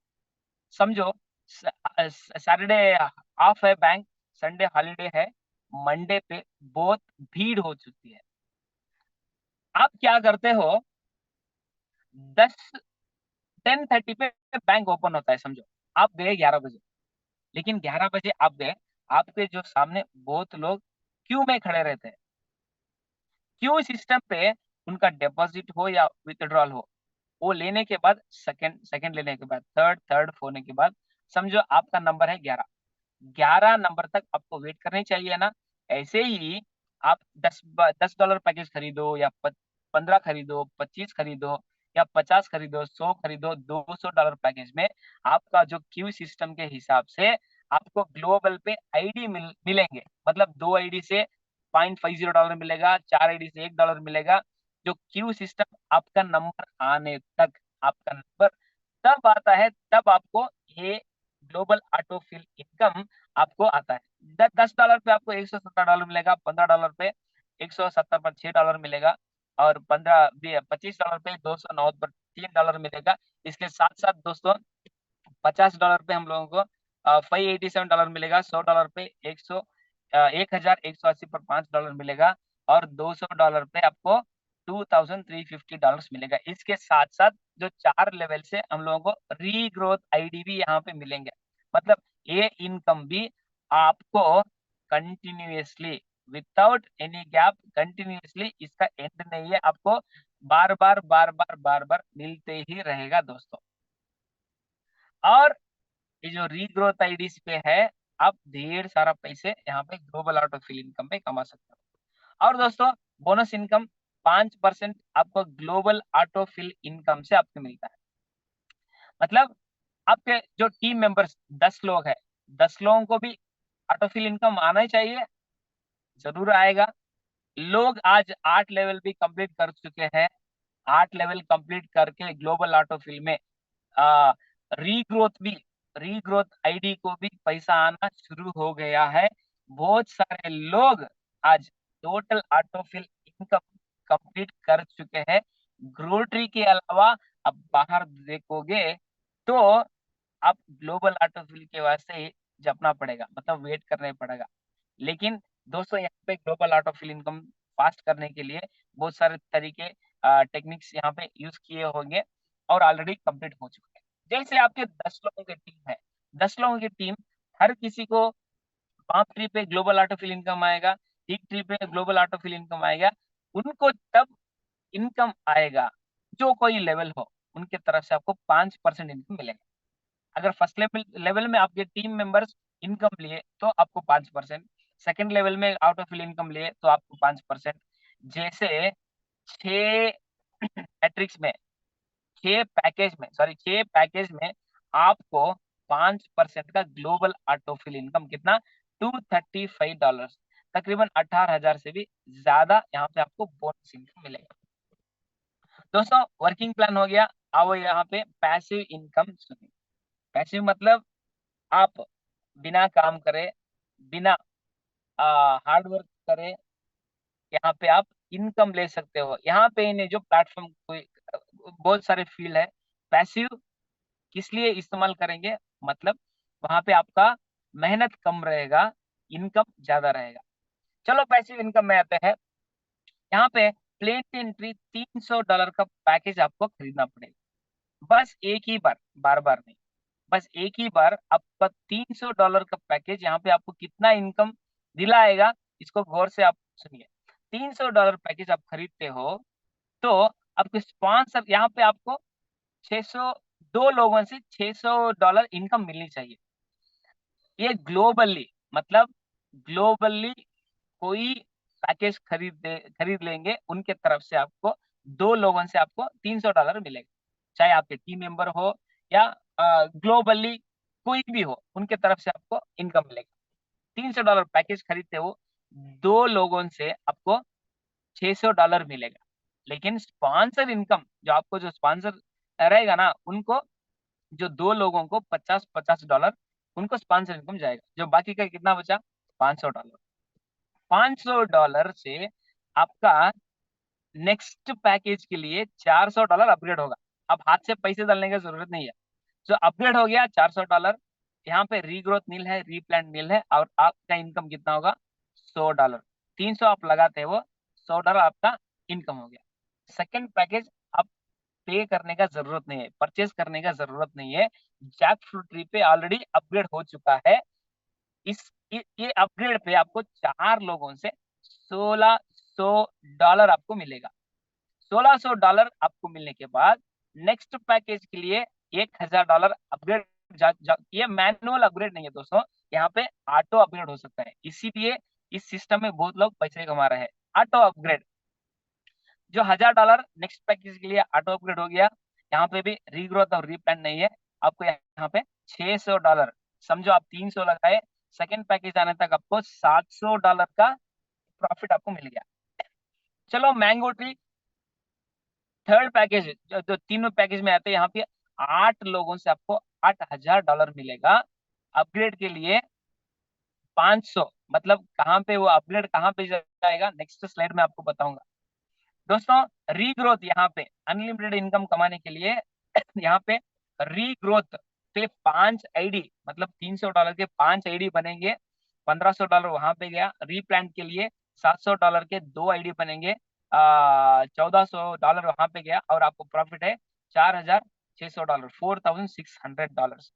समझो सैटरडे ऑफ है, बैंक संडे हॉलीडे है, मंडे पे बहुत भीड़ हो चुकी है। आप क्या करते हो, 10:30 पे बैंक ओपन होता है, समझो आप गए 11 बजे, लेकिन 11 बजे आप गए, आपके जो सामने बहुत लोग क्यू में खड़े रहते हैं। क्यू सिस्टम पे उनका डिपॉजिट हो या विथड्रॉल हो, वो लेने के बाद सेकंड सेकंड लेने के बाद थर्ड थर्ड होने के बाद समझो आपका नंबर है 11, 11 नंबर तक आपको वेट करनी चाहिए ना। ऐसे ही आप $10 पैकेज खरीदो या 15 खरीदो, 25 खरीदो या 50 खरीदो, 100 खरीदो, $200 पैकेज में आपका जो क्यू सिस्टम के हिसाब से आपको ग्लोबल पे आईडी मिलेंगे। मतलब 2 आईडी से $0.50 मिलेगा, 4 आईडी से $1 मिलेगा। जो क्यू सिस्टम आपका नंबर आने तक, आपका नंबर तब आता है, तब आपको ये ग्लोबल ऑटोफिल इनकम आपको आता है। $10 पे आपको $117 मिलेगा, $15 पे 170 पर $6 मिलेगा, और 25 डॉलर पे 209 पर $3 मिलेगा। इसके साथ साथ दोस्तों $50 पे हम लोगों को $587 मिलेगा, $100 पे 1,180 पर $5 मिलेगा, और $200 पे आपको $2,350 मिलेगा। इसके साथ साथ जो 4 लेवल से हम लोगों को रीग्रोथ आईडी भी यहाँ पे मिलेंगे। मतलब ये इनकम भी आपको continuously, without any gap, continuously, इसका एंड नहीं है, आपको बार बार बार बार बार बार मिलते ही रहेगा दोस्तों। और ये जो रीग्रोथ आईडीज पे है, आप ढेर सारा पैसे यहाँ पे ग्लोबल ऑटोफिल इनकम पे कमा सकते हो। और दोस्तों बोनस इनकम 5% आपको ग्लोबल ऑटोफिल इनकम से आपको मिलता है। मतलब आपके जो टीम मेंबर्स 10 लोग हैं, 10 लोगों को भी ऑटोफिल इनकम आना ही चाहिए, जरूर आएगा। लोग आज 8 लेवल भी कंप्लीट कर चुके हैं। 8 लेवल कंप्लीट करके ग्लोबल ऑटोफिल में आ, रीग्रोथ भी, रीग्रोथ आईडी को भी पैसा आना शुरू हो गया है। बहुत सारे लोग आज टोटल ऑटोफिल इनकम कंप्लीट कर चुके हैं। ग्रोट्री के अलावा अब बाहर देखोगे तो आप ग्लोबल ऑटोफिल के वास्ते ही जपना पड़ेगा, मतलब वेट करना पड़ेगा। लेकिन दोस्तों यहाँ पे ग्लोबल ऑटोफिल इनकम फास्ट करने के लिए बहुत सारे तरीके, टेक्निक्स यहाँ पे यूज किए होंगे और ऑलरेडी कंप्लीट हो चुके हैं। जैसे आपके 10 लोगों की टीम है, 10 लोगों की टीम, हर किसी को पाप ट्री पे ग्लोबल ऑटोफिल इनकम आएगा, टिक ट्री पे ग्लोबल ऑटोफिल इनकम आएगा। उनको तब इनकम आएगा जो कोई लेवल हो, उनके तरफ से आपको 5% इनकम मिलेगा। अगर फर्स्ट लेवल लेवल में आपके टीम मेंबर्स इनकम लिए तो आपको 5%, सेकंड लेवल में आउट ऑफ इनकम लिए तो आपको 5%। जैसे 6 मैट्रिक्स में, 6 पैकेज में आपको 5% का ग्लोबल ऑटोफिल इनकम कितना, $235, तकरीबन 18,000 से भी ज्यादा यहाँ पे आपको बोनस इनकम मिलेगा। दोस्तों वर्किंग प्लान हो गया, आओ यहाँ पे पैसिव इनकम सुनिए। पैसिव मतलब आप बिना काम करे, बिना हार्ड वर्क करे, यहाँ पे आप इनकम ले सकते हो। यहाँ पे इन्हें जो प्लेटफॉर्म, कोई बहुत सारे फील्ड है, पैसिव किस लिए इस्तेमाल करेंगे, मतलब वहां पे आपका मेहनत कम रहेगा, इनकम ज्यादा रहेगा। चलो पैसिव इनकम में आते हैं। यहाँ पे प्लेन एंट्री $300 का पैकेज आपको खरीदना पड़ेगा, बस एक ही बार, बार बार नहीं, बस एक ही बार आपका $300 का पैकेज यहाँ पे आपको कितना इनकम दिलाएगा, इसको गौर से आप सुनिए। $300 पैकेज आप खरीदते हो तो आपके स्पॉन्सर यहाँ पे आपको 600, दो लोगों से $600 इनकम मिलनी चाहिए। ये ग्लोबली, मतलब ग्लोबली कोई पैकेज खरीद लेंगे उनके तरफ से आपको, दो लोगों से आपको $300 मिलेगा, चाहे आपके टीम मेंबर हो या ग्लोबली कोई भी हो, उनके तरफ से आपको इनकम मिलेगा। $300 पैकेज खरीदते हो, दो लोगों से आपको $600 मिलेगा। लेकिन स्पॉन्सर इनकम, जो आपको जो स्पॉन्सर रहेगा ना, उनको, जो दो लोगों को $50-50 उनको स्पॉन्सर इनकम जाएगा। जो बाकी का कितना बचा, $500। $500 से आपका नेक्स्ट पैकेज के लिए $400 अपग्रेड होगा। अब हाथ से पैसे डालने की जरूरत नहीं है, जो अपग्रेड हो गया $400। यहाँ पे रीग्रोथ नील है, रीप्लांट नील है, और आपका इनकम कितना होगा, $100। 300 आप लगाते हो, $100 आपका इनकम हो गया। सेकंड पैकेज आप पे करने का जरूरत नहीं है, परचेज करने का जरूरत नहीं है, जैक फ्रूट ट्री पे ऑलरेडी अपग्रेड हो चुका है। ये अपग्रेड पे आपको चार लोगों से $1600 आपको मिलेगा। $1600 आपको मिलने के बाद नेक्स्ट पैकेज के लिए $1000 अपग्रेड, ये मैनुअल अपग्रेड नहीं है दोस्तों, यहाँ पे ऑटो अपग्रेड हो सकता है, इसीलिए इस सिस्टम में बहुत लोग पैसे कमा रहे हैं। ऑटो अपग्रेड जो $1000 नेक्स्ट पैकेज के लिए ऑटो अपग्रेड हो गया। यहाँ पे भी रीग्रोथ और रीप्लांट नहीं है, आपको यहाँ पे $600, समझो आप 300 लगाए, सेकंड पैकेज आने तक आपको $700 का प्रॉफिट आपको मिल गया। चलो मैंगो ट्री थर्ड पैकेज, जो तीनों पैकेज में आते हैं, यहाँ पे 8 लोगों से आपको $8000 मिलेगा। अपग्रेड के लिए 500, मतलब कहाँ पे वो अपग्रेड कहाँ पे जाएगा, नेक्स्ट स्लाइड में आपको बताऊंगा। दोस्तों रीग्रोथ, यहाँ पे अनलिमिटेड इनकम कमाने के लिए यहाँ पे रीग्रोथ के 5 आईडी, मतलब $300 के 5 आईडी बनेंगे, $1500 वहां पे गया। रीप्लांट के लिए $700 के 2 आईडी बनेंगे, $1400 वहां पे गया, और आपको प्रॉफिट है $4600, $4600।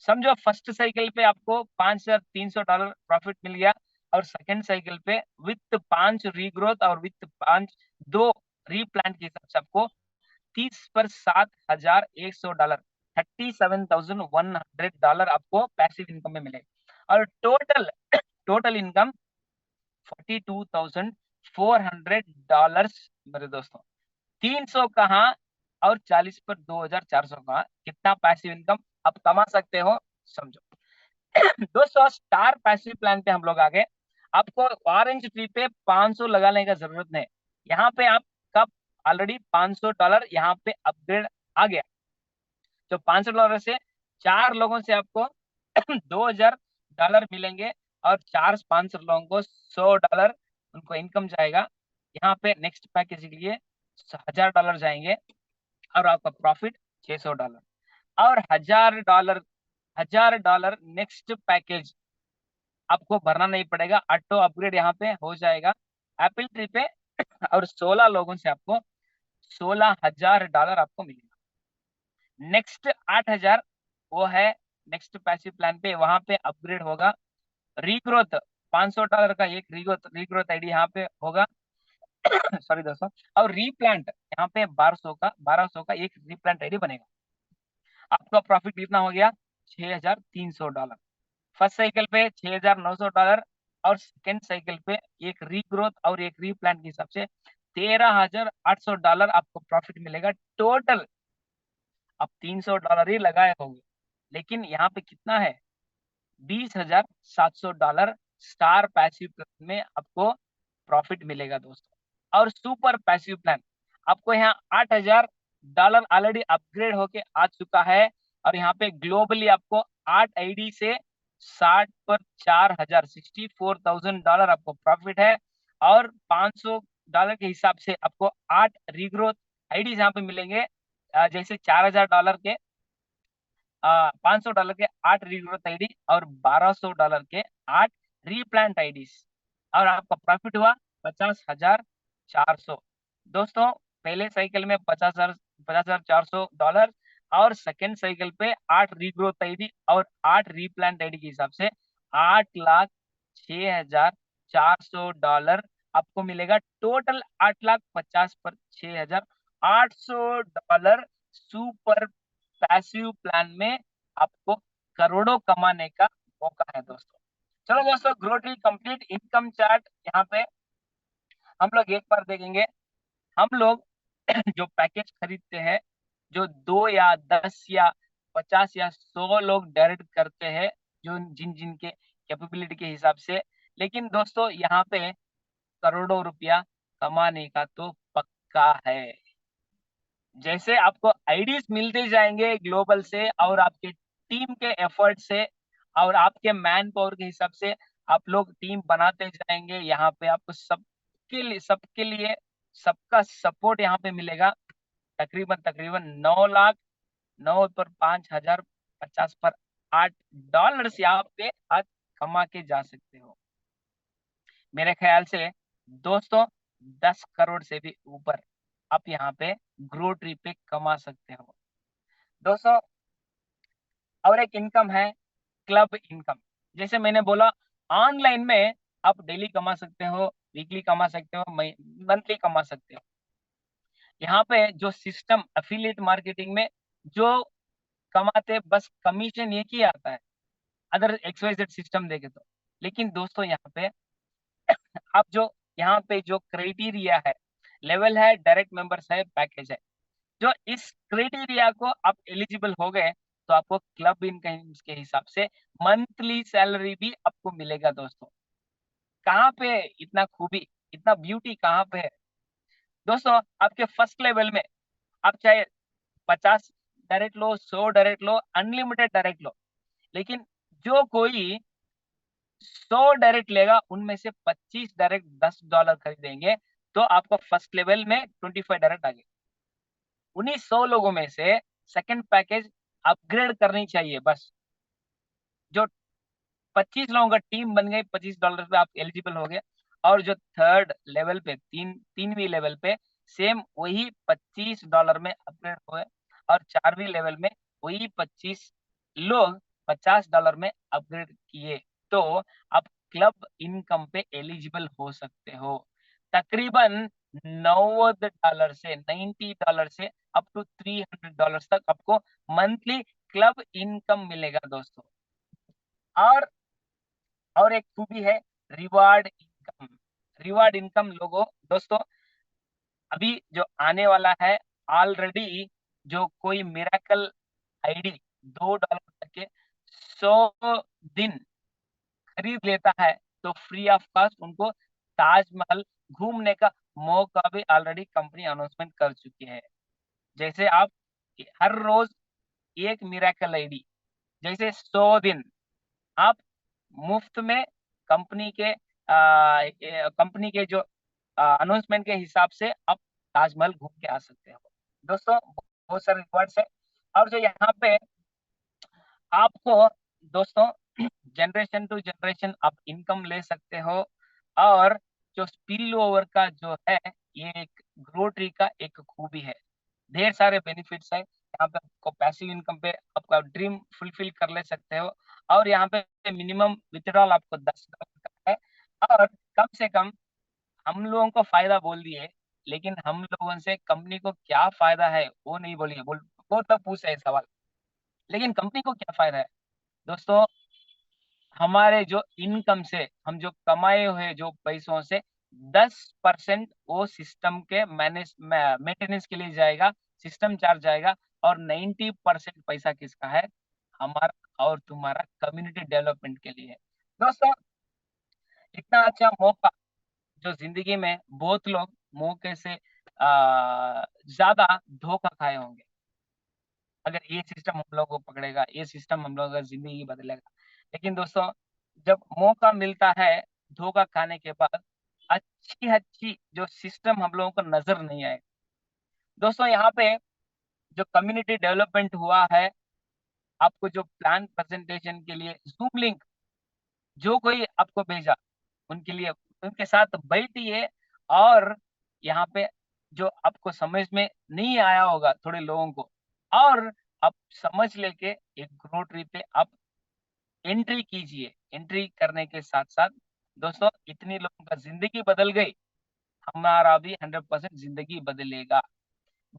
समझो फर्स्ट साइकिल पे आपको $5300 प्रॉफिट मिल गया, और सेकंड साइकिल पे विथ 5 रीग्रोथ और विथ 5 दो रीप्लांट के हिसाब से आपको 30 पर $7100, $37,100 आपको पैसिव इनकम में मिलेगा। और टोटल टोटल इनकम $42,400 मेरे दोस्तों। 300 कहाँ और 40 पर 2400 कहाँ, कितना पैसिव इनकम आप कमा सकते हो, समझो। दोस्तों स्टार पैसिव प्लान पे हम लोग आ गए। आपको ऑरेंज ट्री पे 500 लगाने का जरूरत नहीं, यहाँ पे आपका ऑलरेडी $500 यहाँ पे अपग्रेड आ गया। तो $500 से चार लोगों से आपको $2000 मिलेंगे, और चार स्पॉन्सर लोगों को $100 उनको इनकम जाएगा। यहाँ पे नेक्स्ट पैकेज के लिए $1000 जाएंगे, और आपका प्रॉफिट $600। और $1000 नेक्स्ट पैकेज आपको भरना नहीं पड़ेगा, ऑटो अपग्रेड यहाँ पे हो जाएगा एप्पल ट्री पे, और 16 लोगों से आपको $16000 आपको मिलेगा। नेक्स्ट 8000 वो है नेक्स्ट पैसिव प्लान पे, वहां पे अपग्रेड होगा। रीग्रोथ $500 का एक रीग्रोथ आईडी यहाँ पे होगा सॉरी दोस्तों। और रीप्लांट यहाँ पे 1200 का एक रीप्लांट आईडी बनेगा। आपका प्रॉफिट कितना हो गया, $6300। फर्स्ट साइकिल पे $6900, और सेकेंड साइकिल पे एक रीग्रोथ और एक रीप्लांट के हिसाब से $13800 आपको प्रॉफिट मिलेगा। टोटल अब $300 ही लगाए होंगे, लेकिन यहाँ पे कितना है, $20,700 स्टार पैसिव प्लान में आपको प्रॉफिट मिलेगा दोस्तों। और सुपर पैसिव प्लान आपको यहाँ $8000 ऑलरेडी अपग्रेड होके आ चुका है, और यहाँ पे ग्लोबली आपको 8 आईडी से 60 पर 4000, $64,000 आपको प्रॉफिट है। और $500 के हिसाब से आपको 8 रीग्रोथ आईडी यहाँ पे मिलेंगे, जैसे $4000 के $500 के 8 रीग्रोथ आईडी और $1200 के 8 रीप्लांट आईडीज, और आपका प्रॉफिट हुआ 50,400। दोस्तों पहले साइकिल में 50,400 और सेकेंड साइकिल पे 8 रीग्रोथ आईडी और 8 रीप्लांट आईडी के हिसाब से $8,06,400 आपको मिलेगा। टोटल 8,50,000 पर $6,800 सुपर पैसिव प्लान में आपको करोड़ों कमाने का मौका है दोस्तों। चलो दोस्तों, ग्रोथ कंप्लीट इनकम चार्ट यहाँ पे हम लोग एक बार देखेंगे। हम लोग जो पैकेज खरीदते हैं, जो 2 या 10 या 50 या 100 लोग डायरेक्ट करते हैं, जो जिन जिन के कैपेबिलिटी के हिसाब से, लेकिन दोस्तों यहाँ पे करोड़ों रुपया कमाने का तो पक्का है। जैसे आपको आईडीज मिलते जाएंगे ग्लोबल से और आपके टीम के एफर्ट से और आपके मैन पावर के हिसाब से आप लोग टीम बनाते जाएंगे, यहाँ पे आपको सबके लिए सबका सपोर्ट यहाँ पे मिलेगा। तकरीबन तकरीबन 9,09 पर 5,050 पर $8 यहाँ पे आज कमा के जा सकते हो। मेरे ख्याल से दोस्तों 10 करोड़ से भी ऊपर आप यहाँ पे ग्रो ट्री पे कमा सकते हो दोस्तों। और एक इनकम है क्लब इनकम। जैसे मैंने बोला, ऑनलाइन में आप डेली कमा सकते हो, वीकली कमा सकते हो, मंथली कमा सकते हो। यहाँ पे जो सिस्टम एफिलिएट मार्केटिंग में जो कमाते बस कमीशन एक ही आता है, अदर XYZ सिस्टम देखे तो। लेकिन दोस्तों यहाँ पे आप जो यहाँ पे जो क्राइटेरिया है, लेवल है, डायरेक्ट मेंबर्स है, पैकेज है, जो इस क्राइटेरिया को आप एलिजिबल हो गए तो आपको क्लब इनकम के हिसाब से मंथली सैलरी भी आपको मिलेगा दोस्तों। कहाँ पे इतना खूबी, इतना ब्यूटी कहाँ पे है दोस्तों? आपके फर्स्ट लेवल में आप चाहे 50 डायरेक्ट लो, 100 डायरेक्ट लो, अनलिमिटेड डायरेक्ट लो, लेकिन जो कोई 100 डायरेक्ट लेगा उनमें से 25 डायरेक्ट $10 खरीदेंगे, तो आपको फर्स्ट लेवल में 25 डायरेक्ट आ गए। उन्हीं 100 लोगों में से सेकंड पैकेज अपग्रेड करनी चाहिए बस। जो 25 लोगों का टीम बन गई, $25 पे आप एलिजिबल हो गए। और जो थर्ड लेवल पे, तीनवीं लेवल पे सेम वही $25 में अपग्रेड हुए, और 4वीं लेवल में वही 25 लोग $50 में अपग्रेड किए, तो आप क्लब इनकम पे एलिजिबल हो सकते हो। तकरीबन $90 से अप टू $300 तक आपको मंथली क्लब इनकम मिलेगा दोस्तों। और एक खूबी है रिवार्ड इनकम। रिवार्ड इनकम लोगों दोस्तों, अभी जो आने वाला है, ऑलरेडी जो कोई मिराकल आईडी $2 करके 100 दिन खरीद लेता है, तो फ्री ऑफ कॉस्ट उनको ताजमहल घूमने का मौका भी ऑलरेडी कंपनी अनाउंसमेंट कर चुकी है। जैसे आप हर रोज एक मिराकल आईडी, जैसे 100 दिन आप मुफ्त में कंपनी के जो अनाउंसमेंट के हिसाब से आप ताजमहल घूम के आ सकते हो दोस्तों। बहुत सारे रिवॉर्ड्स है। और जो यहाँ पे आपको दोस्तों जनरेशन टू जनरेशन आप इनकम ले सकते हो। और जो स्पिल ओवर का जो है, ये एक ग्रो ट्री का एक खूबी है। ढेर सारे बेनिफिट्स है यहाँ पे। आपको पैसिव इनकम पे आपका ड्रीम फुलफिल कर ले सकते हो। और यहाँ पे मिनिमम विथड्रॉल आपको $10 का है। और कम से कम हम लोगों को फायदा बोल दिए, लेकिन हम लोगों से कंपनी को क्या फायदा है वो नहीं बोलिए। वो तो पूछे है सवाल, लेकिन कंपनी को क्या फायदा है दोस्तों? हमारे जो इनकम से, हम जो कमाए हुए जो पैसों से 10% वो सिस्टम के मेंटेनेंस के लिए जाएगा, सिस्टम चार्ज जाएगा। और 90% पैसा किसका है? हमारा और तुम्हारा कम्युनिटी डेवलपमेंट के लिए है दोस्तों। इतना अच्छा मौका जो जिंदगी में बहुत लोग मौके से ज्यादा धोखा खाए होंगे। अगर ये सिस्टम हम लोग को पकड़ेगा, ये सिस्टम हम लोगों का जिंदगी बदलेगा। लेकिन दोस्तों जब मौका मिलता है धोखा खाने के बाद, अच्छी अच्छी जो सिस्टम हम लोगों को नजर नहीं आए दोस्तों। यहाँ पे जो कम्युनिटी डेवलपमेंट हुआ है, आपको जो प्लान प्रेजेंटेशन के लिए जूम लिंक जो कोई आपको भेजा, उनके लिए उनके साथ बैठिए और यहाँ पे जो आपको समझ में नहीं आया होगा थोड़े लोगों को, और आप समझ लेके एक ग्रोटरी पे आप एंट्री कीजिए। एंट्री करने के साथ-साथ दोस्तों इतनी लोगों का ज़िंदगी बदल गई, हमारा भी 100% ज़िंदगी बदलेगा।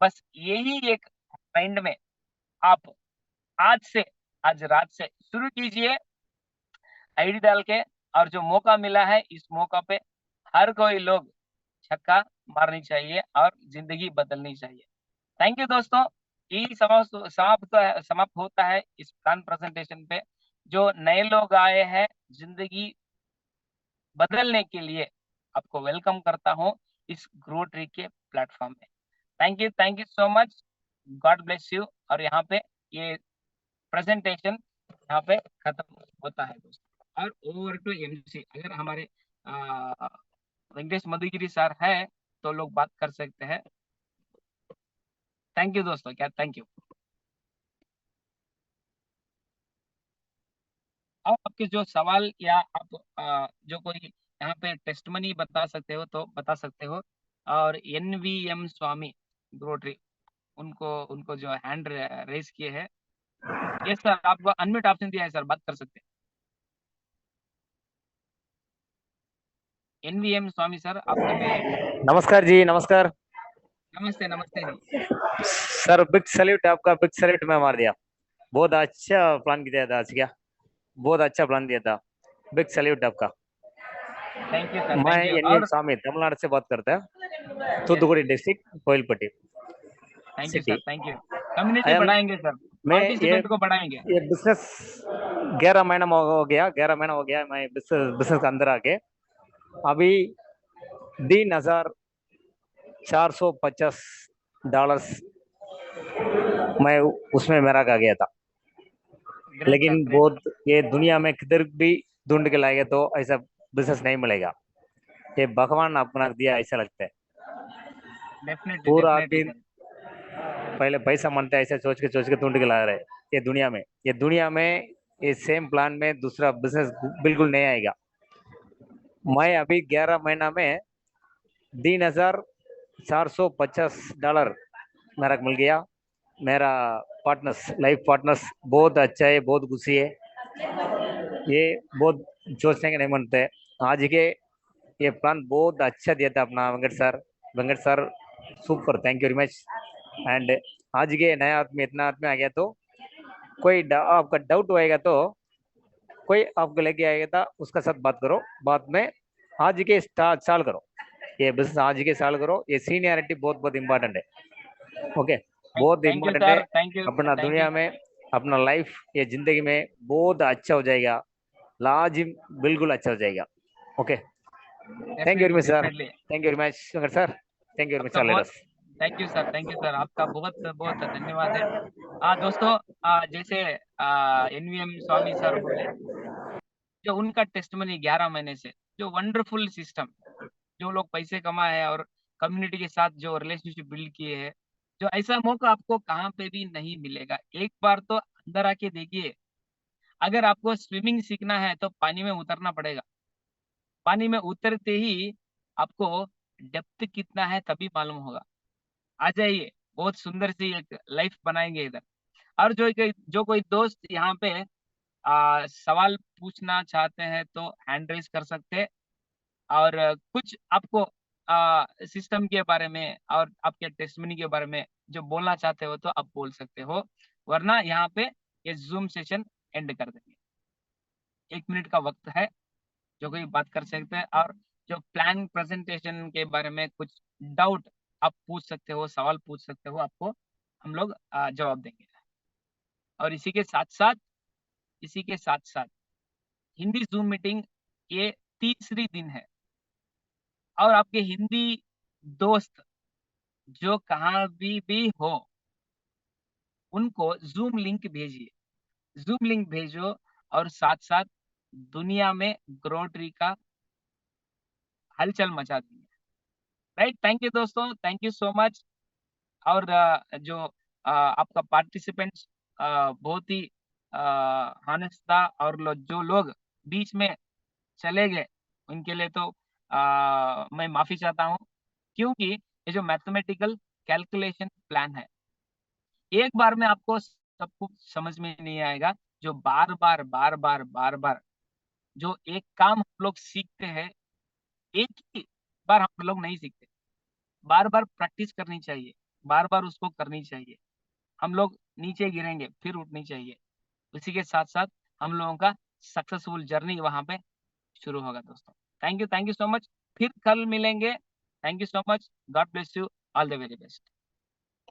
बस यही एक माइंड में आप आज से, आज रात से शुरू कीजिए आईडी डाल के, और जो मौका मिला है इस मौका पे हर कोई लोग छक्का मारनी चाहिए और ज़िंदगी बदलनी चाहिए। थैंक यू दोस्तों। यही समाप्त होता है इस प्लान प्रेजेंटेशन पे। जो नए लोग आए हैं ज़िंदगी बदलने के लिए, आपको वेलकम करता हूँ इस ग्रो ट्री के प्लेटफ़ॉर्म में। Thank you so much. God bless you. और यहाँ पे ये प्रेजेंटेशन यहाँ पे खत्म होता है दोस्तों। और ओवर टू एमसी, अगर हमारे अ, वेंकटेश मधुगिरी सर है तो लोग बात कर सकते हैं। थैंक यू दोस्तों, क्या थैंक यू। और आपके जो सवाल या आप जो कोई यहाँ पे टेस्टमनी बता सकते हो तो बता सकते हो। और एनवीएम स्वामी ग्रोटरी, उनको उनको जो हैंड रेस किए हैं। यस सर, आपको अनम्यूट ऑप्शन दिया है सर, बात कर सकते हैं। एनवीएम स्वामी सर, आपको मैं नमस्कार जी, नमस्कार नमस्ते नमस्ते जी। सर। बिग सैल्यूट, आपका बिग सैल्यूट मैं मार दिया। बहुत अच्छा प्लान किया था आज, क्या बहुत अच्छा प्लान दिया था। बिग सैल्यूट आपका। थैंक यू सर, मैं थैंक यू। एन और स्वामी तमिलनाडु से बात करता है, yes, Thoothukudi district Kovilpatti thank you sir, city. Thank you. Community I am बढ़ाएंगे सर, मैं पार्टिसिपेंट को बढ़ाएंगे। ये बिजनेस 11 महीना हो गया, 11 महीना हो गया मैं बिजनेस के अंदर आके। अभी $3,450 मैं उसमें मेरा का गया था। ग्रेट सर, लेकिन ग्रेट। बहुत, ये दुनिया में किधर भी ढूंढ के लाएगा तो ऐसा बिजनेस नहीं मिलेगा। ये भगवान अपना दिया ऐसा लगता है। डेफिनेटली पूरा डेफिनेटली दिन सर। पहले पैसा मांगता है, ऐसा सोच के ढूंढ के ला रहे हैं। ये दुनिया में ये सेम प्लान में दूसरा बिजनेस बिल्कुल नहीं आएगा। मैं अभी 11 महीना में $3,450 मेरा मिल गया। मेरा पार्टनर्स, लाइफ पार्टनर्स बहुत अच्छा है, बहुत खुशी है। ये बहुत सोचने के नहीं मनते। आज के ये प्लान बहुत अच्छा दिया था अपना Venkat sir super, thank you very much. And आज के नया आदमी, इतना आदमी आ गया तो कोई आपका डाउट होएगा तो कोई आपको लेके आएगा था, उसका साथ बात करो बाद में। आज के स्टार्ट साल करो, ये बिजनेस आज के साल करो। ये सीनियरिटी बहुत बहुत इंपॉर्टेंट है। ओके, बहुत थैंक यू इंपॉर्टेंट है। सर, थैंक यू अपना थैंक यू। दुनिया में अपना लाइफ, ये जिंदगी में बहुत अच्छा हो जाएगा, लाजिम बिल्कुल अच्छा हो जाएगा। Okay, thank you very definitely much sir, definitely. Thank you very much sir, thank you very much आपका बहुत leaders. Thank you sir, thank you sir, आपका बहुत बहुत धन्यवाद है। दोस्तों, जैसे एनवीएम स्वामी सर बोले, जो उनका टेस्टमनी 11 महीने से जो वंडरफुल सिस्टम, जो लोग पैसे कमाए हैं और कम्युनिटी के साथ जो रिलेशनशिप बिल्ड किए हैं, जो ऐसा मौका आपको कहाँ पे भी नहीं मिलेगा। एक बार तो अंदर आके देखिए। अगर आपको स्विमिंग सीखना है तो पानी में उतरना पड़ेगा। पानी में उतरते ही आपको डेप्थ कितना है तभी मालूम होगा। आ जाइए, बहुत सुंदर सी एक लाइफ बनाएंगे इधर। और जो कोई दोस्त यहाँ पे सवाल पूछना चाहते हैं तो हैंड रेज कर सकते हैं। और कुछ आपको सिस्टम के बारे में और आपके टेस्टमनी के बारे में जो बोलना चाहते हो तो आप बोल सकते हो, वरना यहाँ पे ये जूम सेशन एंड कर देंगे। 1 मिनट का वक्त है, जो कोई बात कर सकते हैं। और जो प्लान प्रेजेंटेशन के बारे में कुछ डाउट आप पूछ सकते हो, सवाल पूछ सकते हो, आपको हम लोग जवाब देंगे। और इसी के साथ साथ हिंदी जूम मीटिंग ये तीसरी दिन है। और आपके हिंदी दोस्त जो कहाँ भी हो, उनको जूम लिंक भेजिए। जूम लिंक भेजो और साथ साथ दुनिया में ग्रोटरी का हलचल मचा देंगे। राइट, थैंक यू दोस्तों, थैंक यू सो मच। और जो आपका पार्टिसिपेंट्स बहुत ही हॉनेस्ट था, और जो लोग बीच में चले गए उनके लिए तो मैं माफी चाहता हूँ, क्योंकि ये जो मैथमेटिकल कैलकुलेशन प्लान है, एक बार में आपको सब कुछ समझ में नहीं आएगा। जो बार बार जो एक काम हम लोग सीखते हैं, एक ही बार हम लोग नहीं सीखते, बार बार प्रैक्टिस करनी चाहिए, बार बार उसको करनी चाहिए। हम लोग नीचे गिरेंगे फिर उठनी चाहिए। उसी के साथ साथ हम लोगों का सक्सेसफुल जर्नी वहां पे शुरू होगा दोस्तों। Thank you so much. फिर कल मिलेंगे। Thank you so much. God bless you. All the very best.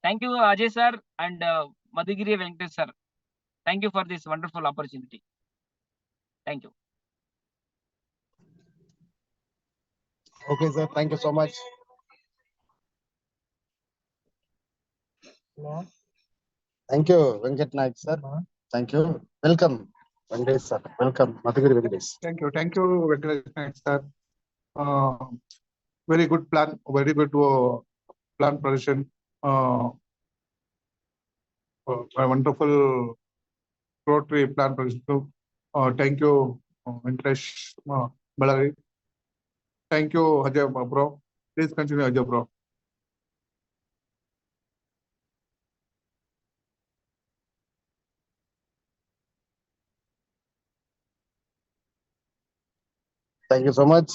Thank you Ajay sir and Madhugiri Venkatesh sir. Thank you for this wonderful opportunity. Thank you. Okay, sir. Thank you so much. Thank you, Venkat Naik, sir. Thank you. Welcome, Venkatesh, sir. Welcome, Madhugiri Venkatesh. Thank you, Venkatesh Naik, sir. Very good plan, very good plan presentation. A wonderful Rotary plan presentation. Thank you, Venkatesh Ballari. Thank you, Ajay bro. Please continue, Ajay bro. Thank you so much.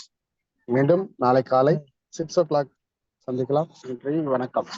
மீண்டும் நாளை காலை 6 o'clock சந்திக்கலாம். நன்றி, வணக்கம்.